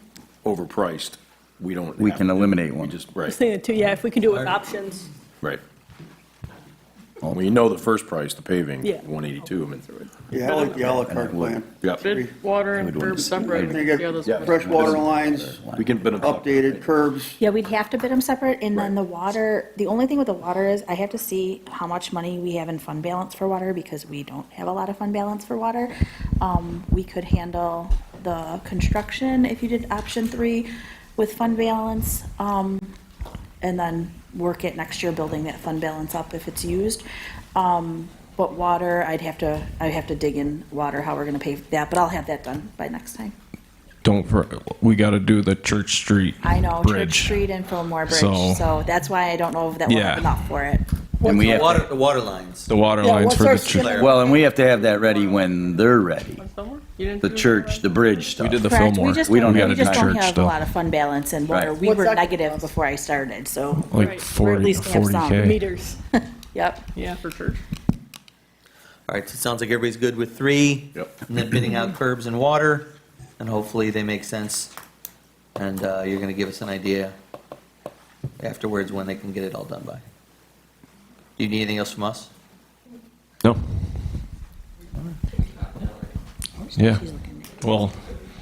overpriced, we don't. We have can to- eliminate We one. just, I right, was thinking too, yeah, if we can do it with options. right. Well, you know the first price, the paving, Yeah. 182, I mean, Yeah, I like the à la carte plan. Yep. Bid water and curbs separate. You See get how this Yeah. works. fresh water lines, We can bid them. updated curbs. Yeah, we'd have to bid them separate, and then the water, the only thing with the water is, I have to see how much money we have in fund balance for water, because we don't have a lot of fund balance for water. We could handle the construction if you did option 3 with fund balance, and then work it next year, building that fund balance up if it's used. But water, I'd have to dig in water, how we're gonna pay for that, but I'll have that done by next time. We got to do the Church Street I know, Bridge. Church Street and Fillmore Bridge, So- so that's why I don't know if that will Yeah. have enough for it. And we have, The water lines. The water Yeah, lines what's for our the church. skip- well, and we have to have that ready when they're ready. You didn't The do church, the bridge We stuff. did the Correct, Fillmore. We don't have we just the don't church have a still. lot of fund balance in water. Right. We What's were that negative cost? before I started, so. Like Right. 40 Or at least have some 40K. meters. Yep. Yeah, for church. All right, so it sounds like everybody's good with 3. Yep. And then bidding out curbs and water, and hopefully they make sense. And you're going to give us an idea afterwards when they can get it all done by. Do you need anything else from us? No. Yeah. Well,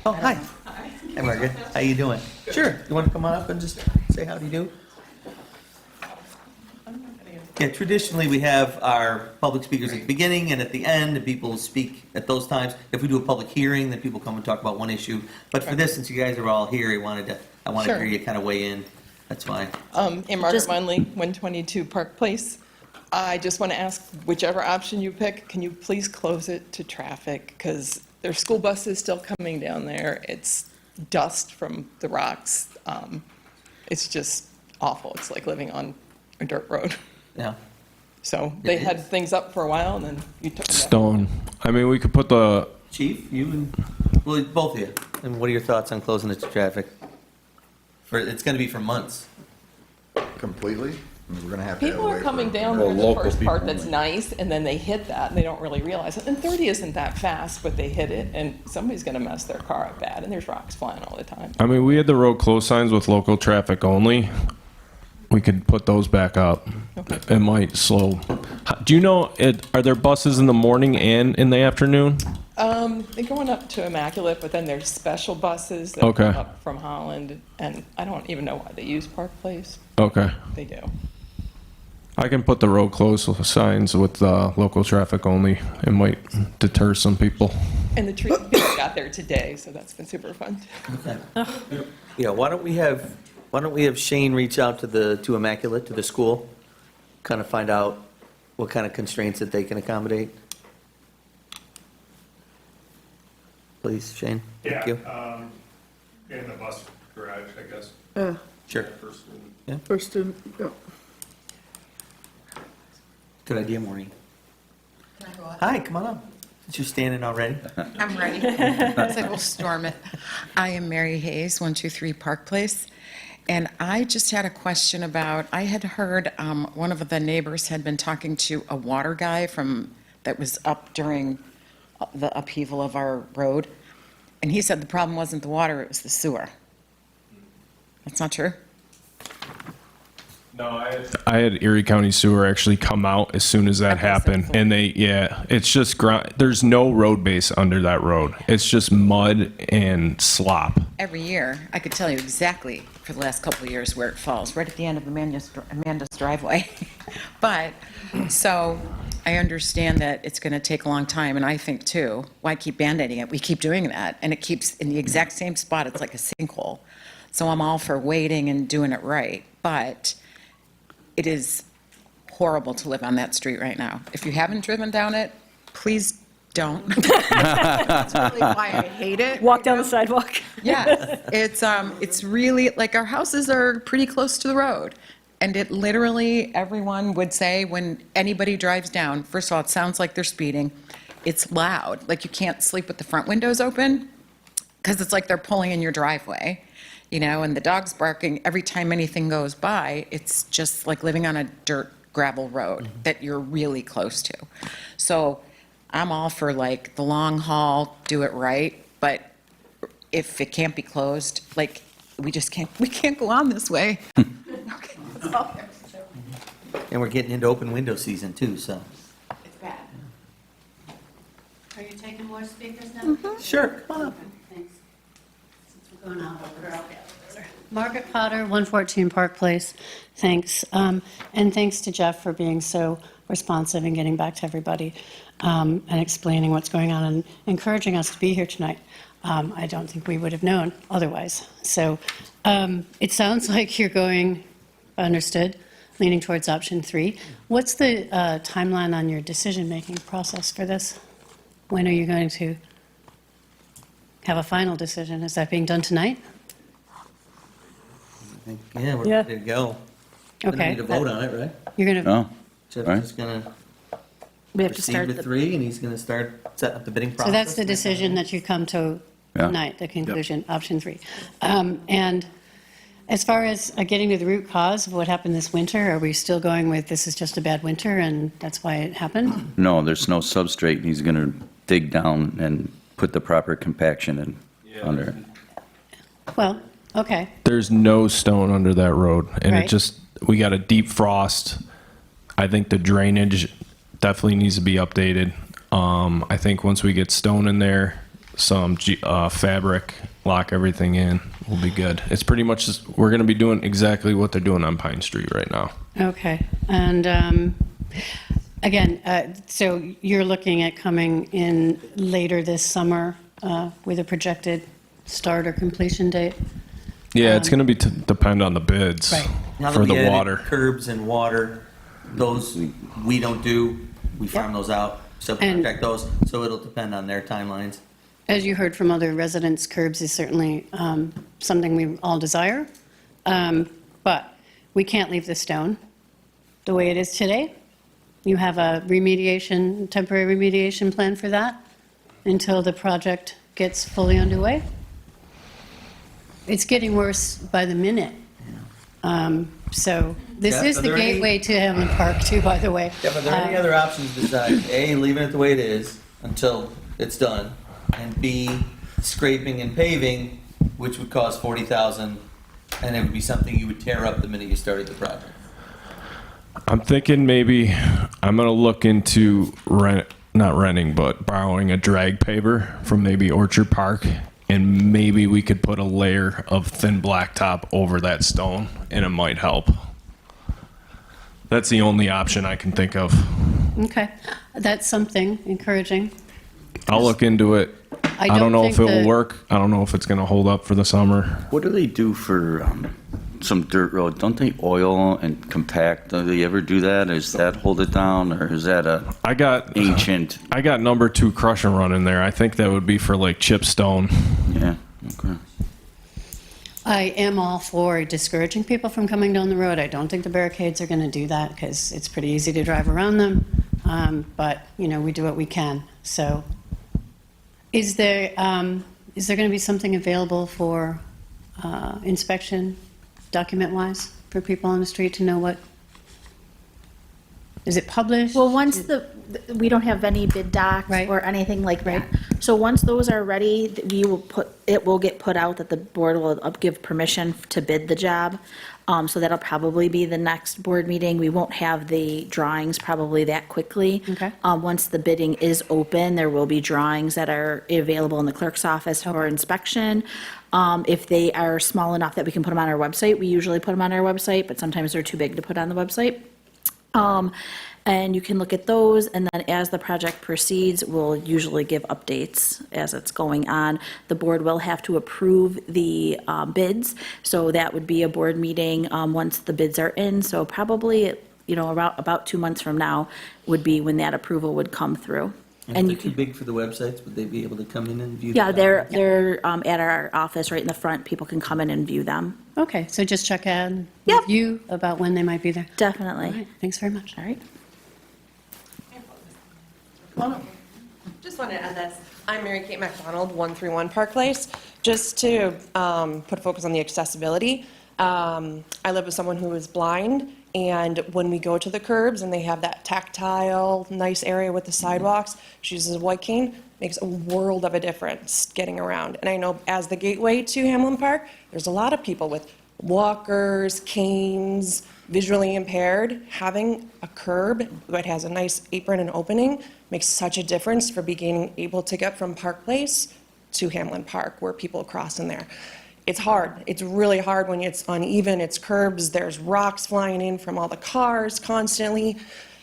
Oh, hi. Hi, Margaret. How you doing? Sure. You want to come on up and just say how do you do? Yeah, traditionally, we have our public speakers at the beginning and at the end, and people speak at those times. If we do a public hearing, then people come and talk about one issue. But for this, since you guys are all here, I wanted to Sure. hear you kind of weigh in. That's fine. And Margaret Munley, 122 Park Place. I just want to ask, whichever option you pick, can you please close it to traffic? Because there's school buses still coming down there. It's dust from the rocks. It's just awful. It's like living on a dirt road. Yeah. So they had things up for a while, and then you took them down. stone. I mean, we could put the, Chief, you and, well, both of you. And what are your thoughts on closing it to traffic? It's going to be for months. Completely? I mean, we're going to have to. People are coming down there the first part that's nice, and then they hit that, and they don't really realize it. And 30 isn't that fast, but they hit it, and somebody's going to mess their car up bad, and there's rocks flying all the time. I mean, we had the road closed signs with local traffic only. We could put those back up. It might slow. Do you know, are there buses in the morning and in the afternoon? They're going up to Immaculate, but then there's special buses that Okay. come up from Holland, and I don't even know why they use Park Place. Okay. They do. I can put the road closed signs with local traffic only. It might deter some people. And the tree people got there today, so that's been super fun. Yeah, why don't we have Shane reach out to Immaculate, to the school, kind of find out what kind of constraints that they can accommodate? Please, Shane. Thank you. In the bus garage, I guess. Sure. First and- Yeah. First, yeah. Good idea, Maureen. Hi, come on up. Since you're standing already. I'm ready. Looks like we'll storm it. I am Mary Hayes, 123 Park Place, and I just had a question about, I had heard one of the neighbors had been talking to a water guy that was up during the upheaval of our road, and he said the problem wasn't the water, it was the sewer. That's not true? No, I had Erie County Sewer actually come out as soon as that happened, and it's just there's no road base under that road. It's just mud and slop. Every year, I could tell you exactly for the last couple of years where it falls, right at the end of Amanda's driveway. But, so, I understand that it's going to take a long time, and I think too, why keep band-aiding it? We keep doing that, and it keeps in the exact same spot. It's like a sinkhole. So I'm all for waiting and doing it right, but it is horrible to live on that street right now. If you haven't driven down it, please don't. That's really why I hate it. Walk down the sidewalk. Yeah, it's really, like, our houses are pretty close to the road. And it literally, everyone would say when anybody drives down, first of all, it sounds like they're speeding. It's loud, like you can't sleep with the front windows open because it's like they're pulling in your driveway. and the dog's barking every time anything goes by. It's just like living on a dirt gravel road that you're really close to. So I'm all for like the long haul, do it right, but if it can't be closed, like, we can't go on this way. Okay, that's all there is to it. And we're getting into open window season too, so. It's bad. Are you taking more speakers now? Sure, come on up. Thanks. Since we're going out over. Margaret Potter, 114 Park Place. Thanks. And thanks to Jeff for being so responsive and getting back to everybody and explaining what's going on and encouraging us to be here tonight. I don't think we would have known otherwise. So it sounds like you're going, understood, leaning towards option 3. What's the timeline on your decision-making process for this? When are you going to have a final decision? Is that being done tonight? Yeah, we're Yeah. ready to go. We don't Okay. need to vote on it, right? You're going to, Oh, Jeff's right. just gonna We have to proceed start with the, 3, and he's gonna start setting up the bidding process. so that's the decision that you come to Yeah. tonight, the conclusion, option 3. And as far as getting to the root cause of what happened this winter, are we still going with this is just a bad winter and that's why it happened? No, there's no substrate. He's going to dig down and put the proper compaction in under it. Well, okay. There's no stone under that road, and Right. it just, we got a deep frost. I think the drainage definitely needs to be updated. I think once we get stone in there, some fabric, lock everything in, we'll be good. It's pretty much just, we're going to be doing exactly what they're doing on Pine Street right now. Okay. And again, so you're looking at coming in later this summer with a projected start or completion date? Yeah, it's going to be depend on the bids Right. Now that for we the added water. Curbs and water, those we don't do, we farm those out, subcontract those, so it'll depend on their timelines. As you heard from other residents, curbs is certainly something we all desire, but we can't leave the stone the way it is today. You have a remediation, temporary remediation plan for that until the project gets fully underway? It's getting worse by the minute. So this Jeff, is are the there any- gateway to Hammond Park too, by the way. Jeff, are there any other options besides A, leaving it the way it is until it's done, and B, scraping and paving, which would cost $40,000, and it would be something you would tear up the minute you started the project? I'm thinking maybe I'm going to look into not renting, but borrowing a drag paver from maybe Orchard Park, and maybe we could put a layer of thin blacktop over that stone, and it might help. That's the only option I can think of. Okay, that's something encouraging. I'll look into it. I I don't know if it think will the- work. I don't know if it's going to hold up for the summer. What do they do for some dirt road? Don't they oil and compact? Do they ever do that? Is that hold it down, or is that a ancient? I got number 2 crush and run in there. I think that would be for like chip stone. Yeah. Okay. I am all for discouraging people from coming down the road. I don't think the barricades are going to do that because it's pretty easy to drive around them. But, we do what we can. So is there going to be something available for inspection, document-wise, for people on the street to know what? Is it published? well, once we don't have any bid docs or anything like that. So once those are ready, it will get put out that the board will give permission to bid the job. So that'll probably be the next board meeting. We won't have the drawings probably that quickly. Okay. Once the bidding is open, there will be drawings that are available in the clerk's office for inspection. If they are small enough that we can put them on our website, we usually put them on our website, but sometimes they're too big to put on the website. And you can look at those, and then as the project proceeds, we'll usually give updates as it's going on. The board will have to approve the bids, so that would be a board meeting once the bids are in. So probably, about 2 months from now would be when that approval would come through. And if they're too big for the websites, would they be able to come in and view? Yeah, them? they're at our office right in the front. People can come in and view them. Okay, so just check in with you about when they might be there. Definitely. All right, thanks very much. All right. Just want to add this. I'm Mary Kate McDonald, 131 Park Place. Just to put a focus on the accessibility, I live with someone who is blind, and when we go to the curbs and they have that tactile, nice area with the sidewalks, she uses a white cane, makes a world of a difference getting around. And I know as the gateway to Hamlin Park, there's a lot of people with walkers, canes, visually impaired. Having a curb that has a nice apron and opening makes such a difference for being able to get from Park Place to Hamlin Park, where people cross in there. It's hard. It's really hard when it's uneven. It's curbs. There's rocks flying in from all the cars constantly.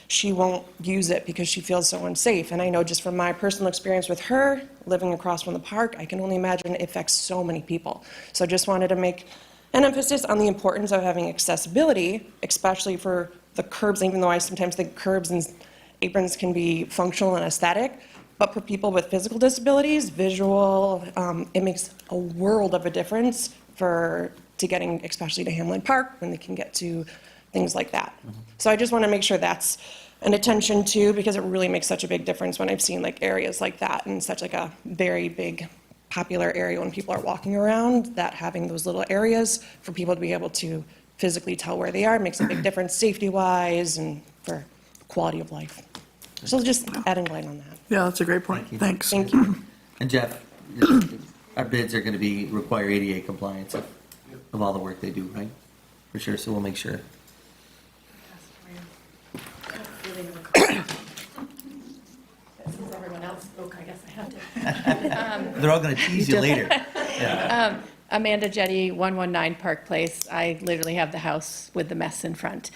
She won't use it because she feels so unsafe. And I know just from my personal experience with her, living across from the park, I can only imagine it affects so many people. So I just wanted to make an emphasis on the importance of having accessibility, especially for the curbs, even though I sometimes think curbs and aprons can be functional and aesthetic. But for people with physical disabilities, visual, it makes a world of a difference to getting, especially to Hamlin Park, when they can get to things like that. So I just want to make sure that's an attention to, because it really makes such a big difference when I've seen like areas like that in such like a very big popular area when people are walking around, that having those little areas for people to be able to physically tell where they are makes a big difference safety-wise and for quality of life. So just adding light on that. Yeah, that's a great point. Thanks. Thank you. And Jeff, our bids are going to require ADA compliance of all the work they do, right? For sure, so we'll make sure. Since everyone else spoke, I guess I have to. They're all going to tease you later. Yeah. Amanda Jetty, 119 Park Place. I literally have the house with the mess in front.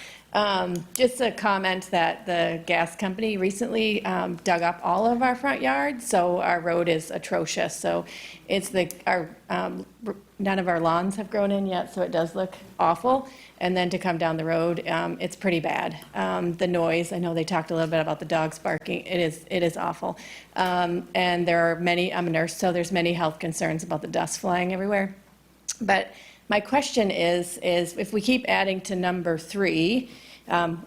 Just a comment that the gas company recently dug up all of our front yards, so our road is atrocious. So it's none of our lawns have grown in yet, so it does look awful. And then to come down the road, it's pretty bad. The noise, I know they talked a little bit about the dogs barking. It is awful. And there are many, I'm a nurse, so there's many health concerns about the dust flying everywhere. But my question is if we keep adding to number 3,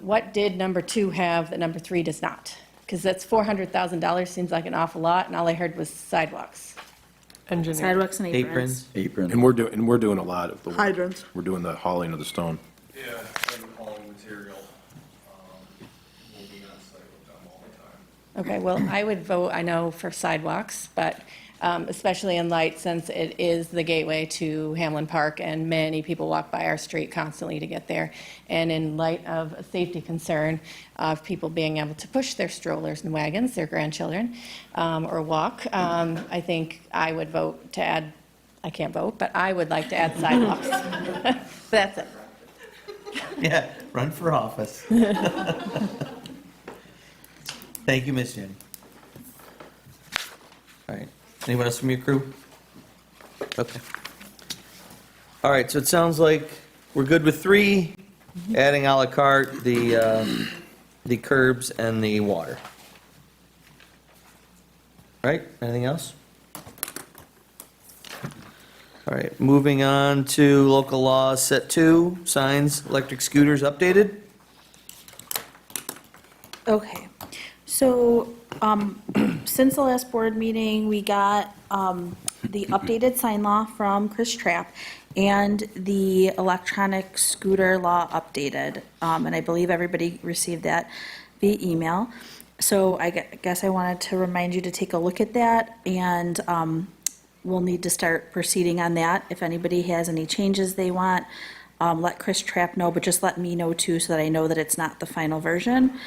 what did number 2 have that number 3 does not? Because that's $400,000, seems like an awful lot, and all I heard was sidewalks. Sidewalks and aprons. And we're doing a lot of the work. Hydrants. We're doing the hauling of the stone. Yeah, and hauling material. We'll be on site with them all the time. Okay, well, I would vote, I know, for sidewalks, but especially in light, since it is the gateway to Hamlin Park, and many people walk by our street constantly to get there. And in light of a safety concern of people being able to push their strollers and wagons, their grandchildren, or walk, I think I would vote to add, I can't vote, but I would like to add sidewalks. But that's it. Yeah, run for office. Thank you, Ms. Jenny. All right, anyone else from your crew? Okay. All right, so it sounds like we're good with 3, adding à la carte the curbs and the water. Right, anything else? All right, moving on to local law set 2, signs, electric scooters updated. Okay, so, since the last board meeting, we got, the updated sign law from Chris Trapp and the electronic scooter law updated. And I believe everybody received that via email. So I guess I wanted to remind you to take a look at that, and, we'll need to start proceeding on that. If anybody has any changes they want, let Chris Trapp know, but just let me know too, so that I know that it's not the final version.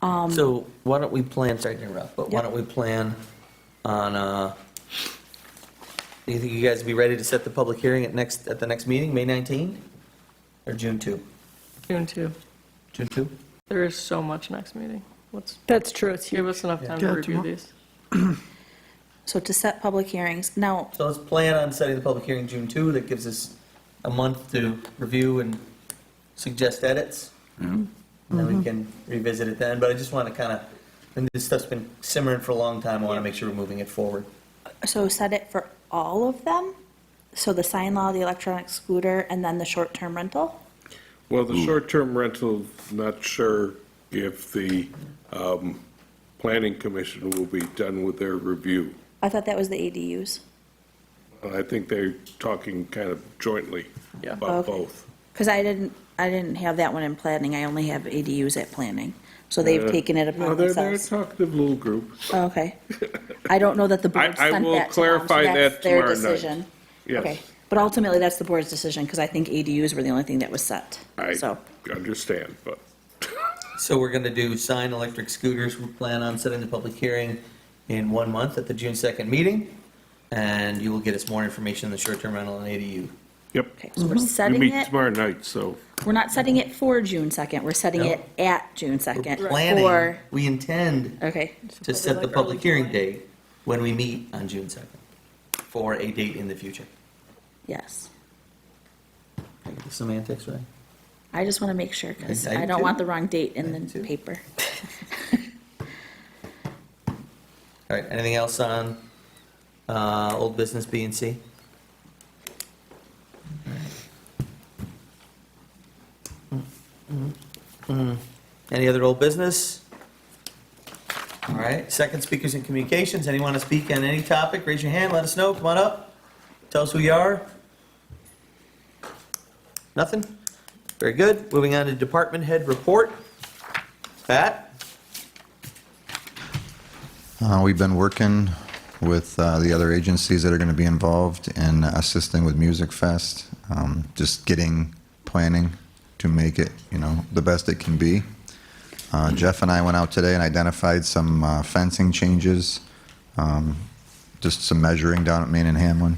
So why don't we plan, sorry to interrupt, but why don't we plan on, do you think you guys would be ready to set the public hearing at the next meeting, May 19th? Or June 2? June 2. June 2? There is so much next meeting. That's true. It's Give us enough time to Yeah, review tomorrow. these. So to set public hearings, now, So let's plan on setting the public hearing June 2. That gives us a month to review and suggest edits. And then we can revisit it then. But I just want to kind of, and this stuff's been simmering for a long time. I want to make sure we're moving it forward. so set it for all of them? So the sign law, the electronic scooter, and then the short-term rental? Well, the short-term rental, not sure if the planning commission will be done with their review. I thought that was the ADUs. I think they're talking kind of jointly about Okay. both. Because I didn't have that one in planning, I only have ADUs at planning. So they've taken it No, upon they're a themselves. talkative little group. Oh, okay. I don't know that the board I sent will that to them, so clarify that's that their tomorrow night. decision. Yes. Okay, but ultimately, that's the board's decision, because I think ADUs were the only thing that was set, I so. understand, but So we're going to do sign electric scooters. We plan on setting the public hearing in 1 month at the June 2nd meeting, and you will get us more information on the short-term rental and ADU. yep. Okay, so we're We setting meet it, tomorrow night, so we're not setting it for June 2nd, we're setting No. it at June 2nd. Planning, For, we intend okay, to set the public hearing date when we meet on June 2nd for a date in the future. yes. Did I get the semantics right? I just want to make sure, because I do I don't too. want the wrong date in I do the too. paper. All right, anything else on old business B and C? Any other old business? All right, second, speakers and communications. Anyone to speak on any topic? Raise your hand, let us know, come on up. Tell us who you are. Nothing? Very good. Moving on to department head report. Pat? We've been working with the other agencies that are going to be involved in assisting with Music Fest, just getting planning to make it, the best it can be. Jeff and I went out today and identified some fencing changes, just some measuring down at Main and Hamlin.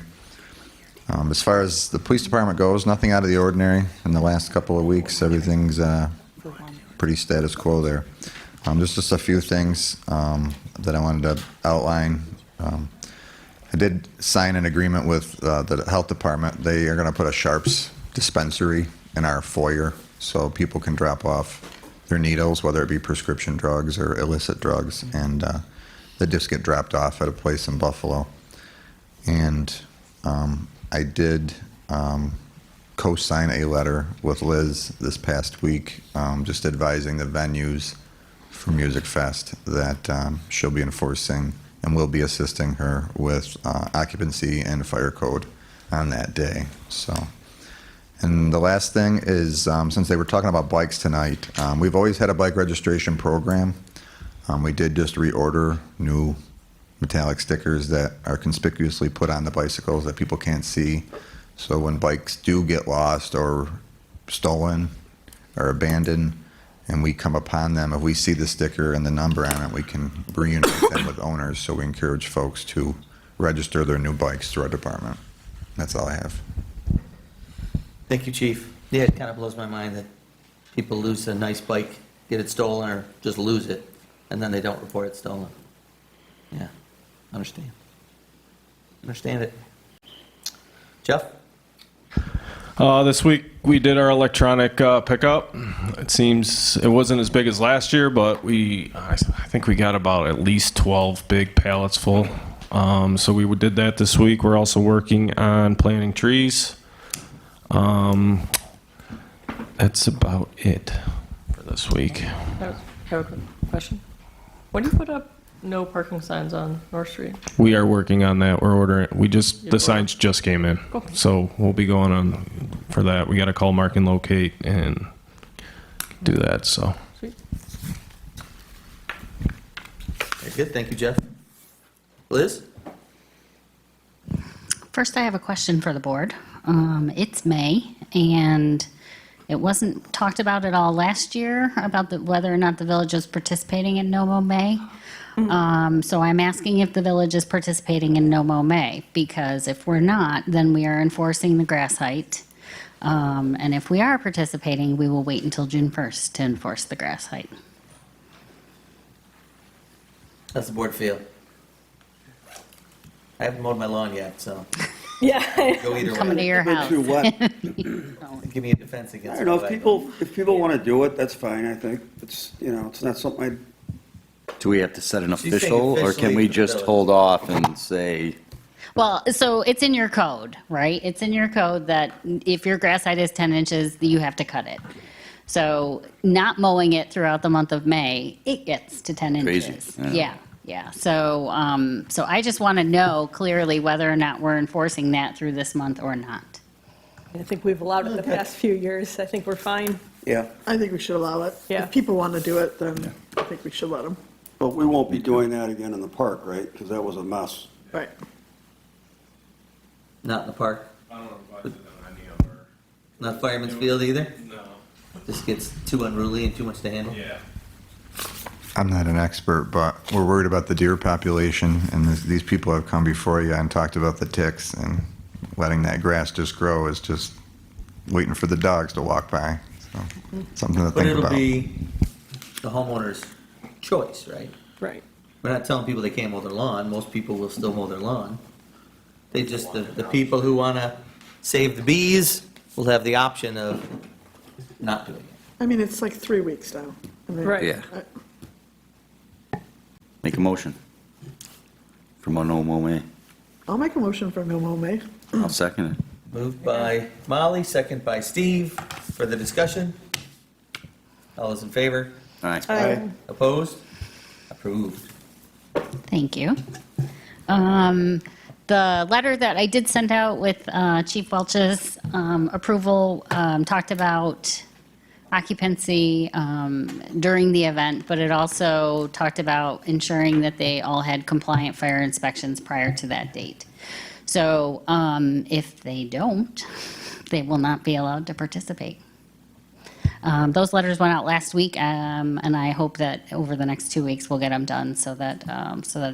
As far as the police department goes, nothing out of the ordinary in the last couple of weeks. Everything's pretty status quo there. Just a few things that I wanted to outline. I did sign an agreement with the health department. They are going to put a Sharps dispensary in our foyer so people can drop off their needles, whether it be prescription drugs or illicit drugs, and they just get dropped off at a place in Buffalo. And I did co-sign a letter with Liz this past week, just advising the venues for Music Fest that she'll be enforcing and will be assisting her with occupancy and fire code on that day. So, and the last thing is, since they were talking about bikes tonight, we've always had a bike registration program. We did just reorder new metallic stickers that are conspicuously put on the bicycles that people can't see. So when bikes do get lost or stolen or abandoned, and we come upon them, if we see the sticker and the number on it, we can reunite them with owners. So we encourage folks to register their new bikes through our department. That's all I have. Thank you, Chief. Yeah, it kind of blows my mind that people lose a nice bike, get it stolen, or just lose it, and then they don't report it stolen. Yeah, understand. Understand it. Jeff? This week, we did our electronic pickup. It seems it wasn't as big as last year, but I think we got about at least 12 big pallets full. So we did that this week. We're also working on planting trees. That's about it for this week. I have a quick question. When do you put up no parking signs on North Street? We are working on that. We're ordering. The signs just came in, Cool. so we'll be going on for that. We got to call Mark and Locate and do that. So. Sweet. Very good, thank you, Jeff. Liz? First, I have a question for the board. It's May, and it wasn't talked about at all last year about whether or not the village is participating in No Mow May. So I'm asking if the village is participating in No Mow May, because if we're not, then we are enforcing the grass height. And if we are participating, we will wait until June 1st to enforce the grass height. How's the board feel? I haven't mowed my lawn yet, so. Yeah. Go either way. Coming to your A bit house. too wet. Give me a defense I against. don't know, wet. if people want to do it, that's fine, I think. It's, it's not something I'd Do we have to set an She's saying official, or officially can we for the just village. hold off and say, Well, so it's in your code, right? It's in your code that if your grass height is 10 inches, you have to cut it. So not mowing it throughout the month of May, it gets to 10 Crazy, inches. yeah. Yeah. Yeah, so, so I just want to know clearly whether or not we're enforcing that through this month or not. I think we've allowed it the past few years. I think we're fine. Yeah. I think we should allow it. Yeah. If people want to do it, then I think we should let them. But we won't be doing that again in the park, right? Because that was a mess. Right. Not in the park, I don't advise it on any other. not Fireman's Field either? No. This gets too unruly and too much to handle? Yeah. I'm not an expert, but we're worried about the deer population, and these people have come before you and talked about the ticks, and letting that grass just grow is just waiting for the dogs to walk by. So, something to But think it'll about. be the homeowner's choice, right? Right. We're not telling people they can't mow their lawn, most people will still mow their lawn. They just, the people who want to save the bees will have the option of not doing it. I mean, it's like 3 weeks now. I mean, Right. Yeah. Make a motion for no mow May. I'll make a motion for no mow May. I'll second it. Moved by Molly, second by Steve. Further discussion? All those in favor? All right. Opposed? Approved. Thank you. The letter that I did send out with Chief Welch's approval talked about occupancy during the event, but it also talked about ensuring that they all had compliant fire inspections prior to that date. So if they don't, they will not be allowed to participate. Those letters went out last week, and I hope that over the next 2 weeks, we'll get them done so that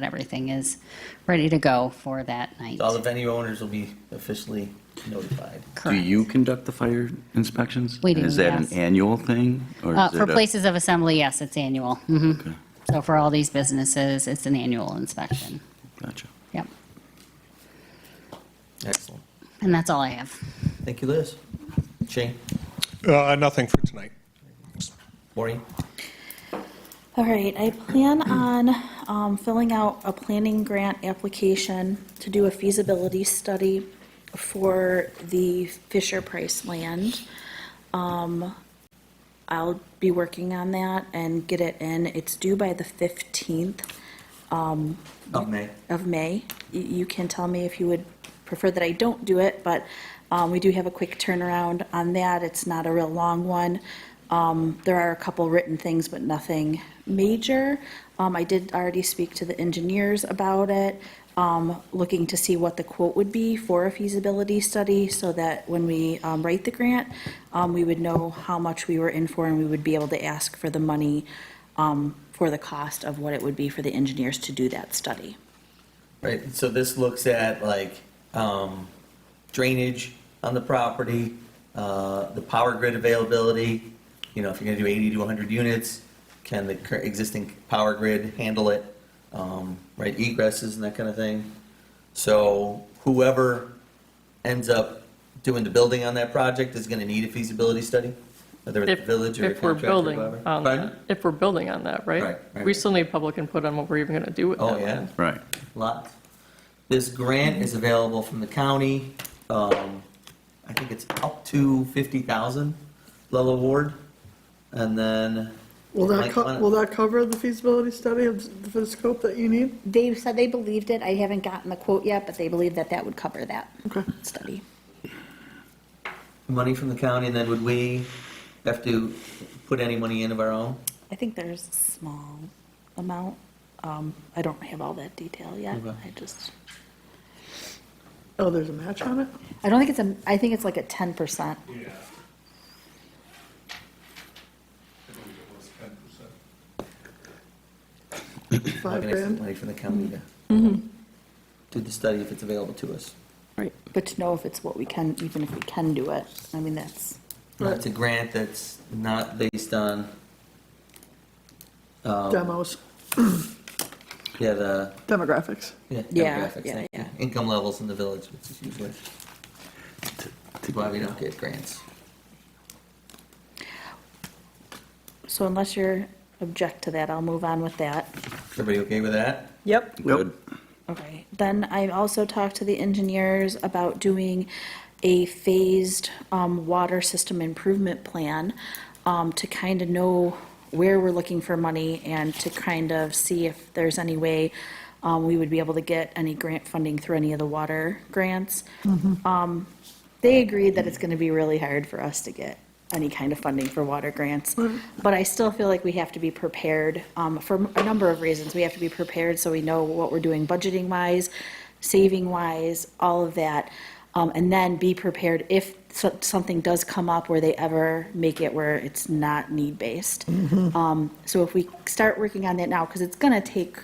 everything is ready to go for that night. All the venue owners will be officially notified. Do you conduct the fire inspections? We do, Is that yes. an annual thing? Or is For it a- places of assembly, yes, it's annual. Mhm. Okay, So for all these businesses, it's an annual inspection. gotcha. Yep. Excellent. And that's all I have. Thank you, Liz. Shane? Nothing for tonight. Maureen? All right, I plan on filling out a planning grant application to do a feasibility study for the Fisher Price land. I'll be working on that and get it in. It's due by the 15th Of May. of May. You can tell me if you would prefer that I don't do it, but we do have a quick turnaround on that. It's not a real long one. There are a couple written things, but nothing major. I did already speak to the engineers about it, looking to see what the quote would be for a feasibility study so that when we write the grant, we would know how much we were in for and we would be able to ask for the money for the cost of what it would be for the engineers to do that study. Right, so this looks at like drainage on the property, the power grid availability. You know, if you're gonna do 80 to 100 units, can the existing power grid handle it? Right, egresses and that kind of thing. So whoever ends up doing the building on that project is gonna need a feasibility study? Whether it's the village or a If we're contractor or building whoever. on Pardon? that, if we're building on that, right? Right. We still need public input on what we're even going to do with Oh, that yeah. land. Right. Lots. This grant is available from the county. I think it's up to 50,000 level award. And then. Will that, Mike, why don't- will that cover the feasibility study of the scope that you need? They said they believed it. I haven't gotten the quote yet, but they believe that that would cover that study. Money from the county, and then would we have to put any money in of our own? I think there's a small amount. I don't have all that detail yet. Okay. I just, Oh, there's a match on it? I don't think I think it's like a 10%. Yeah. I believe it was 10%. $5 Organize grand? Money from the county to do the study if it's available to us. Right. But to know if it's what we can, even if we can do it, I mean, that's, It's a grant that's not based on. Demos, Yeah, the, demographics. yeah, Yeah, demographics, yeah, thank you. yeah. Income levels in the village, which is usually why we don't get grants. so unless you're object to that, I'll move on with that. Everybody okay with that? Yep. Good. Okay. Then I also talked to the engineers about doing a phased water system improvement plan to kind of know where we're looking for money and to kind of see if there's any way we would be able to get any grant funding through any of the water grants. They agreed that it's going to be really hard for us to get any kind of funding for water grants. But I still feel like we have to be prepared for a number of reasons. We have to be prepared so we know what we're doing budgeting-wise, saving-wise, all of that. And then be prepared if something does come up where they ever make it where it's not need-based. So if we start working on that now, because it's going to take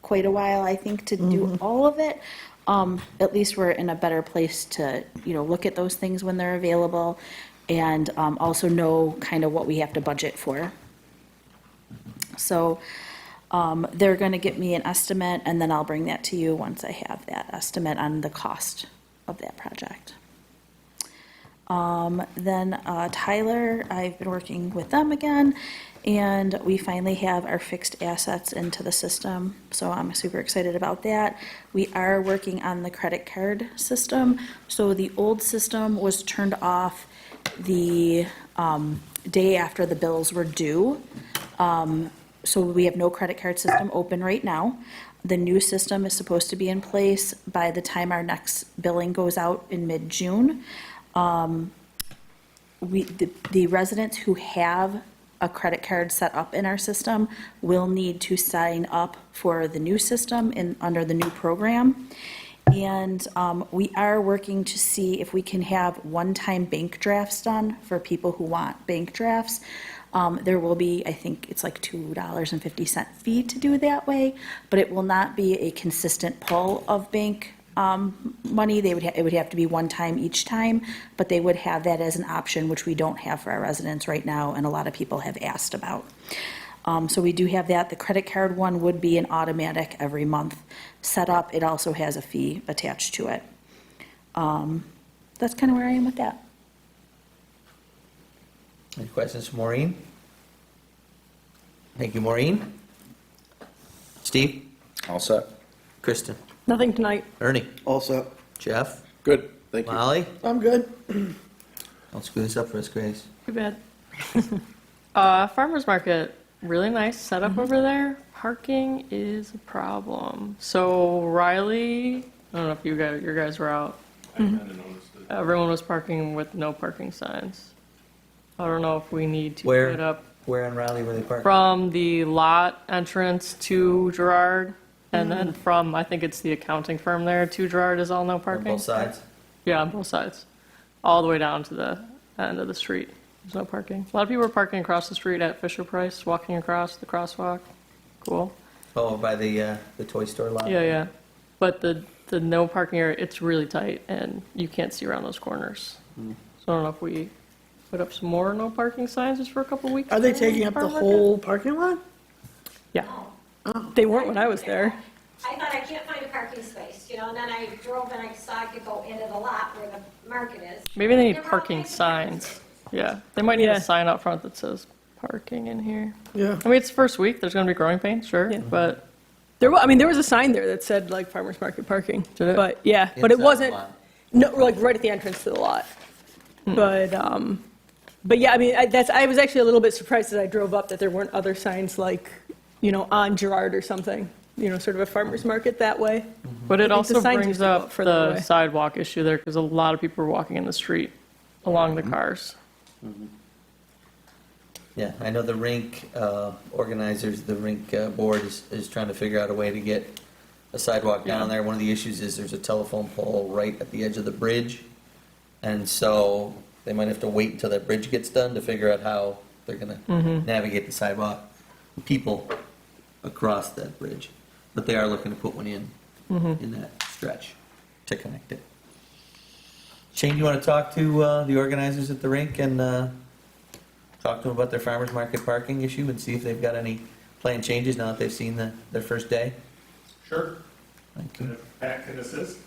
quite a while, I think, to do all of it, at least we're in a better place to, look at those things when they're available and also know kind of what we have to budget for. So they're going to get me an estimate, and then I'll bring that to you once I have that estimate on the cost of that project. Then Tyler, I've been working with them again, and we finally have our fixed assets into the system, so I'm super excited about that. We are working on the credit card system. So the old system was turned off the day after the bills were due. So we have no credit card system open right now. The new system is supposed to be in place by the time our next billing goes out in mid-June. The residents who have a credit card set up in our system will need to sign up for the new system under the new program. And we are working to see if we can have one-time bank drafts done for people who want bank drafts. There will be, I think it's like $2.50 fee to do it that way, but it will not be a consistent pull of bank money. It would have to be one time each time, but they would have that as an option, which we don't have for our residents right now, and a lot of people have asked about. So we do have that. The credit card one would be an automatic every month setup. It also has a fee attached to it. That's kind of where I am with that. Any questions for Maureen? Thank you, Maureen. Steve? All set. Kristen? Nothing tonight. Ernie? All set. Jeff? Good, thank you. Molly? I'm good. I'll screw this up for us, Grace. Too bad. Farmer's market, really nice setup over there. Parking is a problem. So Riley, I don't know if your guys were out. I kind of noticed it. Everyone was parking with no parking signs. I don't know if we need to Where? put up Where in Raleigh were they parked? from the lot entrance to Gerard, and then from, I think it's the accounting firm there to Gerard is all no On parking. both sides? Yeah, on both sides. All the way down to the end of the street. There's no parking. A lot of people are parking across the street at Fisher Price, walking across the crosswalk. Cool. Oh, by the toy store lot? Yeah. But the no parking area, it's really tight, and you can't see around those corners. So I don't know if we put up some more no parking signs just for a couple weeks. Are they taking up the whole parking lot? Yeah. They weren't when I was there. I thought I can't find a parking space, and then I drove and I saw I could go into the lot where the market is. Maybe they need parking signs. Yeah, they might need a sign out front that says parking in here. Yeah. I mean, it's first week, there's gonna be growing pains, sure, but. There was a sign there that said like farmer's market parking. Did it? But yeah, but it Inside the wasn't, lot. no, like right at the entrance to the lot. But yeah, I mean, I was actually a little bit surprised as I drove up that there weren't other signs like, on Gerard or something, sort of a farmer's market that way. But it I think the also signs brings used to go up further the away. sidewalk issue there, because a lot of people are walking in the street along the cars. Yeah, I know the rink organizers, the rink board is trying to figure out a way to get a sidewalk down there. One of the issues is there's a telephone pole right at the edge of the bridge. And so they might have to wait until that bridge gets done to figure out how they're going to navigate the sidewalk, people across that bridge. But they are looking to put one in that stretch to connect it. Shane, you want to talk to the organizers at the rink and talk to them about their farmers market parking issue and see if they've got any planned changes now that they've seen their first day? Sure. Thank you. If Pat can assist.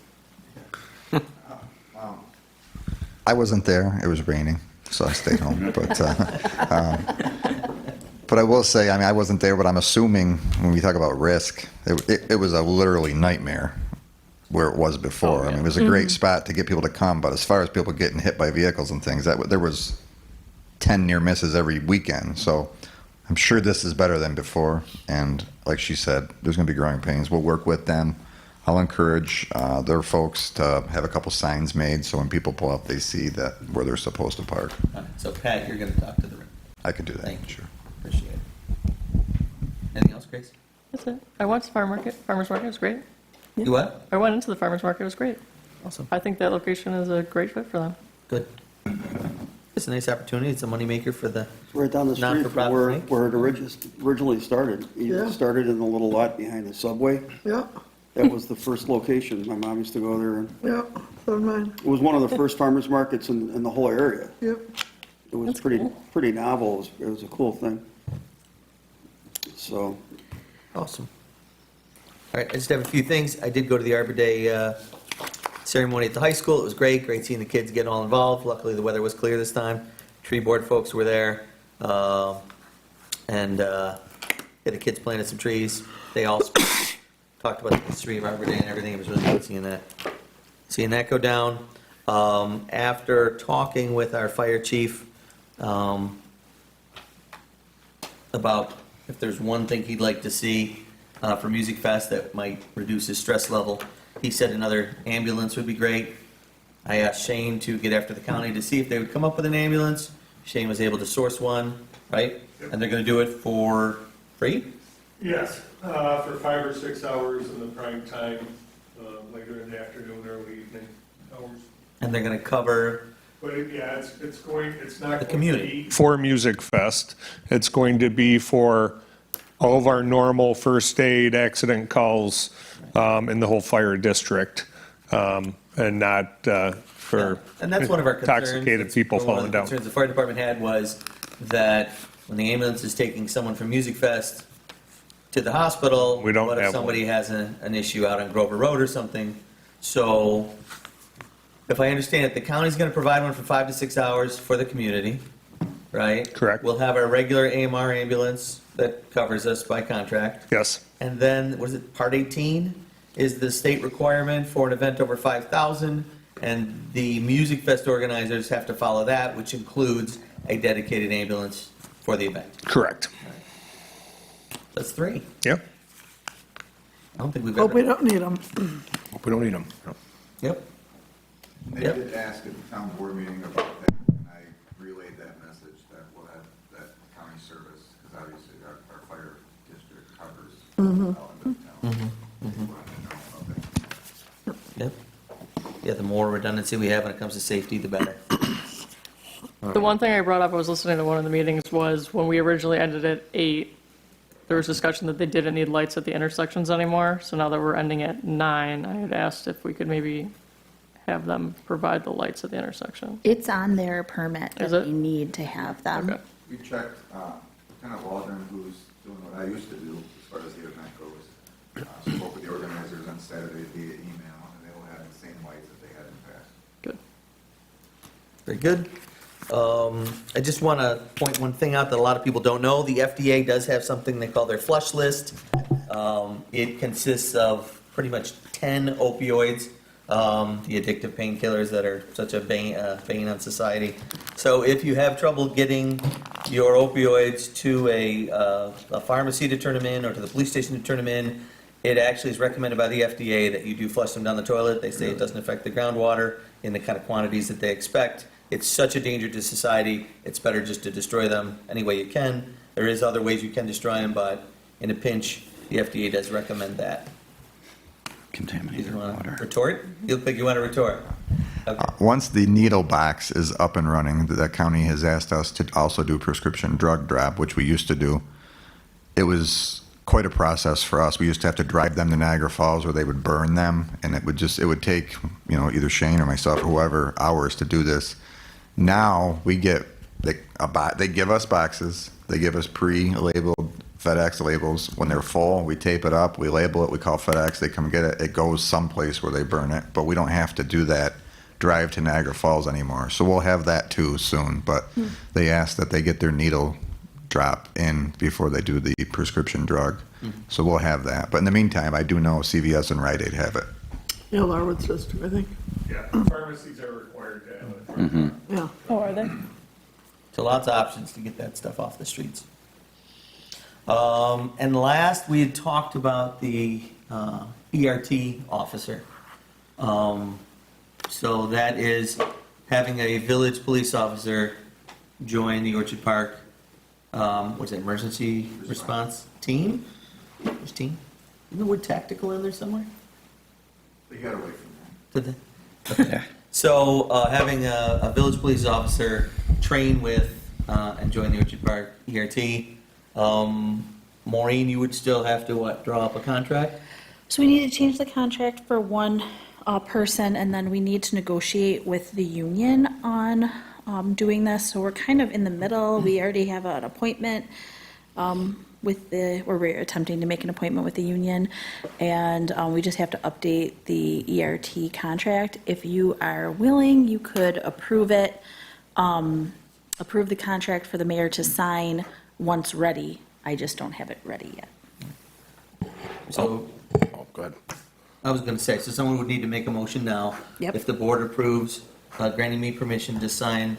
I wasn't there. It was raining, so I stayed home. But I will say, I wasn't there, but I'm assuming when we talk about risk, it was a literally nightmare where it was before. It was a great spot to get people to come, but as far as people getting hit by vehicles and things, there was 10 near misses every weekend. So I'm sure this is better than before, and like she said, there's going to be growing pains. We'll work with them. I'll encourage their folks to have a couple signs made, so when people pull up, they see that where they're supposed to park. So Pat, you're going to talk to the, I could do that, Thank you. sure. appreciate it. Anything else, Grace? That's it. I went to farmer's market, it was great. You what? I went into the farmer's market, it was great. Awesome. I think that location is a great fit for them. Good. It's a nice opportunity. It's a moneymaker for the Right down the street from not-for-profit. where it originally started. Yeah. It started in the little lot behind the Subway. Yeah, That was the first location. My mom used to go there, and yeah, so mine. it was one of the first farmers markets in the whole area. Yep. It was pretty novel. It was a cool thing. So, Awesome. All right, I just have a few things. I did go to the Arbor Day ceremony at the high school. It was great, seeing the kids get all involved. Luckily, the weather was clear this time. Tree board folks were there. And the kids planted some trees. They all talked about the history of Arbor Day and everything. It was really good seeing that go down. After talking with our fire chief about if there's one thing he'd like to see for Music Fest that might reduce his stress level, he said another ambulance would be great. I asked Shane to get after the county to see if they would come up with an ambulance. Shane was able to source one, right? And they're going to do it for free? Yes, for 5 or 6 hours in the prime time, later in the afternoon, early evening hours. And they're going to cover But it's not the going community. to be for Music Fest. It's going to be for all of our normal first aid accident calls in the whole fire district, and not for And that's one of our concerns. intoxicated That's people one of the falling down. concerns the fire department had was that when the ambulance is taking someone from Music Fest to the hospital, We don't what if have somebody has an issue out on Grover Road or something? So if I understand it, the county's going to provide one for 5 to 6 hours for the community, right? Correct. We'll have our regular AMR ambulance that covers us by contract. Yes. And then, what is it, Part 18 is the state requirement for an event over 5,000, and the Music Fest organizers have to follow that, which includes a dedicated ambulance for the event. Correct. That's 3. Yep. I don't think we've Hope we ever. don't need them. Hope we don't need them. Yep. They Yep. did ask at the town board meeting about that, and I relayed that message that we'll have that county service, because obviously our fire district covers all of the town. They wanted to know about that. Yep. Yeah, the more redundancy we have when it comes to safety, the better. The one thing I brought up, I was listening to one of the meetings, was when we originally ended at 8, there was discussion that they didn't need lights at the intersections anymore. So now that we're ending at 9, I had asked if we could maybe have them provide the lights at the intersection. It's on their permit that Is it? they need to have them. Okay. We checked, Lieutenant Waldron, who's doing what I used to do as far as the event goes, spoke with the organizers on Saturday via email, and they will have the same lights that they had in the past. Good. Very good. I just want to point one thing out that a lot of people don't know. The FDA does have something they call their flush list. It consists of pretty much 10 opioids, the addictive painkillers that are such a bane on society. So if you have trouble getting your opioids to a pharmacy to turn them in or to the police station to turn them in, it actually is recommended by the FDA that you do flush them down the toilet. They say it doesn't affect the groundwater in the kind of quantities that they expect. It's such a danger to society, it's better just to destroy them any way you can. There is other ways you can destroy them, but in a pinch, the FDA does recommend that. Contaminated water. Retort? You look like you want to retort. Okay. Once the needle box is up and running, the county has asked us to also do prescription drug drop, which we used to do. It was quite a process for us. We used to have to drive them to Niagara Falls where they would burn them, and it would take, either Shane or myself or whoever hours to do this. Now we get, they give us boxes, they give us pre-labeled FedEx labels. When they're full, we tape it up, we label it, we call FedEx, they come get it, it goes someplace where they burn it, but we don't have to do that drive to Niagara Falls anymore. So we'll have that too soon, but they ask that they get their needle drop in before they do the prescription drug. So we'll have that. But in the meantime, I do know CVS and Rite Aid have it. Yeah, Larwood says too, I think. Yeah, pharmacies are required to have it. Yeah. Oh, are they? So lots of options to get that stuff off the streets. And last, we had talked about the ERT officer. So that is having a village police officer join the Orchard Park, what's it, emergency response team? Which team? Isn't the word tactical in there somewhere? They got away from Did they? Okay. So having a village police officer train with and join the Orchard Park ERT. Maureen, you would still have to, what, draw up a contract? So we need to change the contract for one person, and then we need to negotiate with the union on doing this. So we're kind of in the middle. We already have an appointment with the, or we're attempting to make an appointment with the union, and we just have to update the ERT contract. If you are willing, you could approve it, approve the contract for the mayor to sign once ready. I just don't have it ready yet. So, go ahead. I was going to say, so someone would need to make a motion now. Yep. If the board approves, granting me permission to sign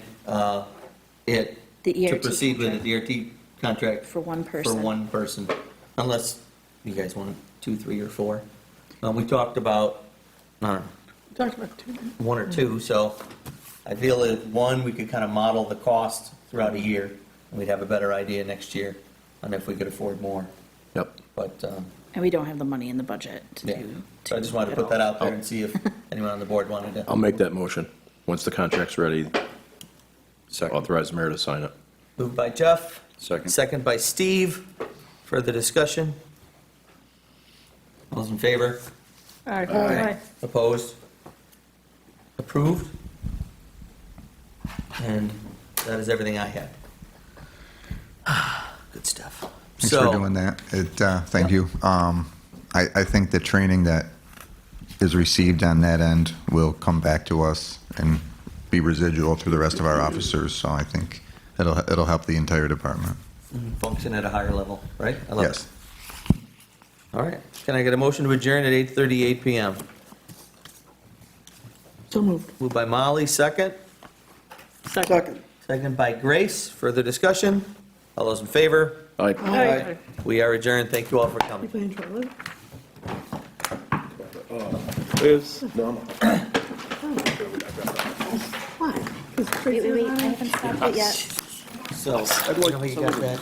it. The To ERT proceed with the ERT contract. For one person. For one person, unless you guys want 2, 3, or 4. We talked about, I don't know, Talked about two. 1 or 2, so I feel that 1, we could kind of model the cost throughout a year, and we'd have a better idea next year on if we could afford more. Yep. But, And we don't have the money in the budget to yeah, do. so I just wanted to put that out there and see if anyone on the board wanted to. I'll make that motion. Once the contract's ready, authorize the mayor to sign it. Moved by Jeff. Second. Second by Steve. Further discussion? All those in favor? All right. Opposed? Approved? And that is everything I had. Good stuff. Thanks for doing that. Thank you. I think the training that is received on that end will come back to us and be residual through the rest of our officers, so I think it'll help the entire department. Function at a higher level, right? I love Yes. it. All right. Can I get a motion to adjourn at 8:38 PM? So moved. Moved by Molly, second. Second. Second by Grace. Further discussion? All those in favor? Aye. Aye. We are adjourned. Thank you all for coming. Playing Charlotte? Liz? Why? 'Cause Wait, Tracy's wait, wait, on I it? haven't stopped it yet. So, I don't know how you got that.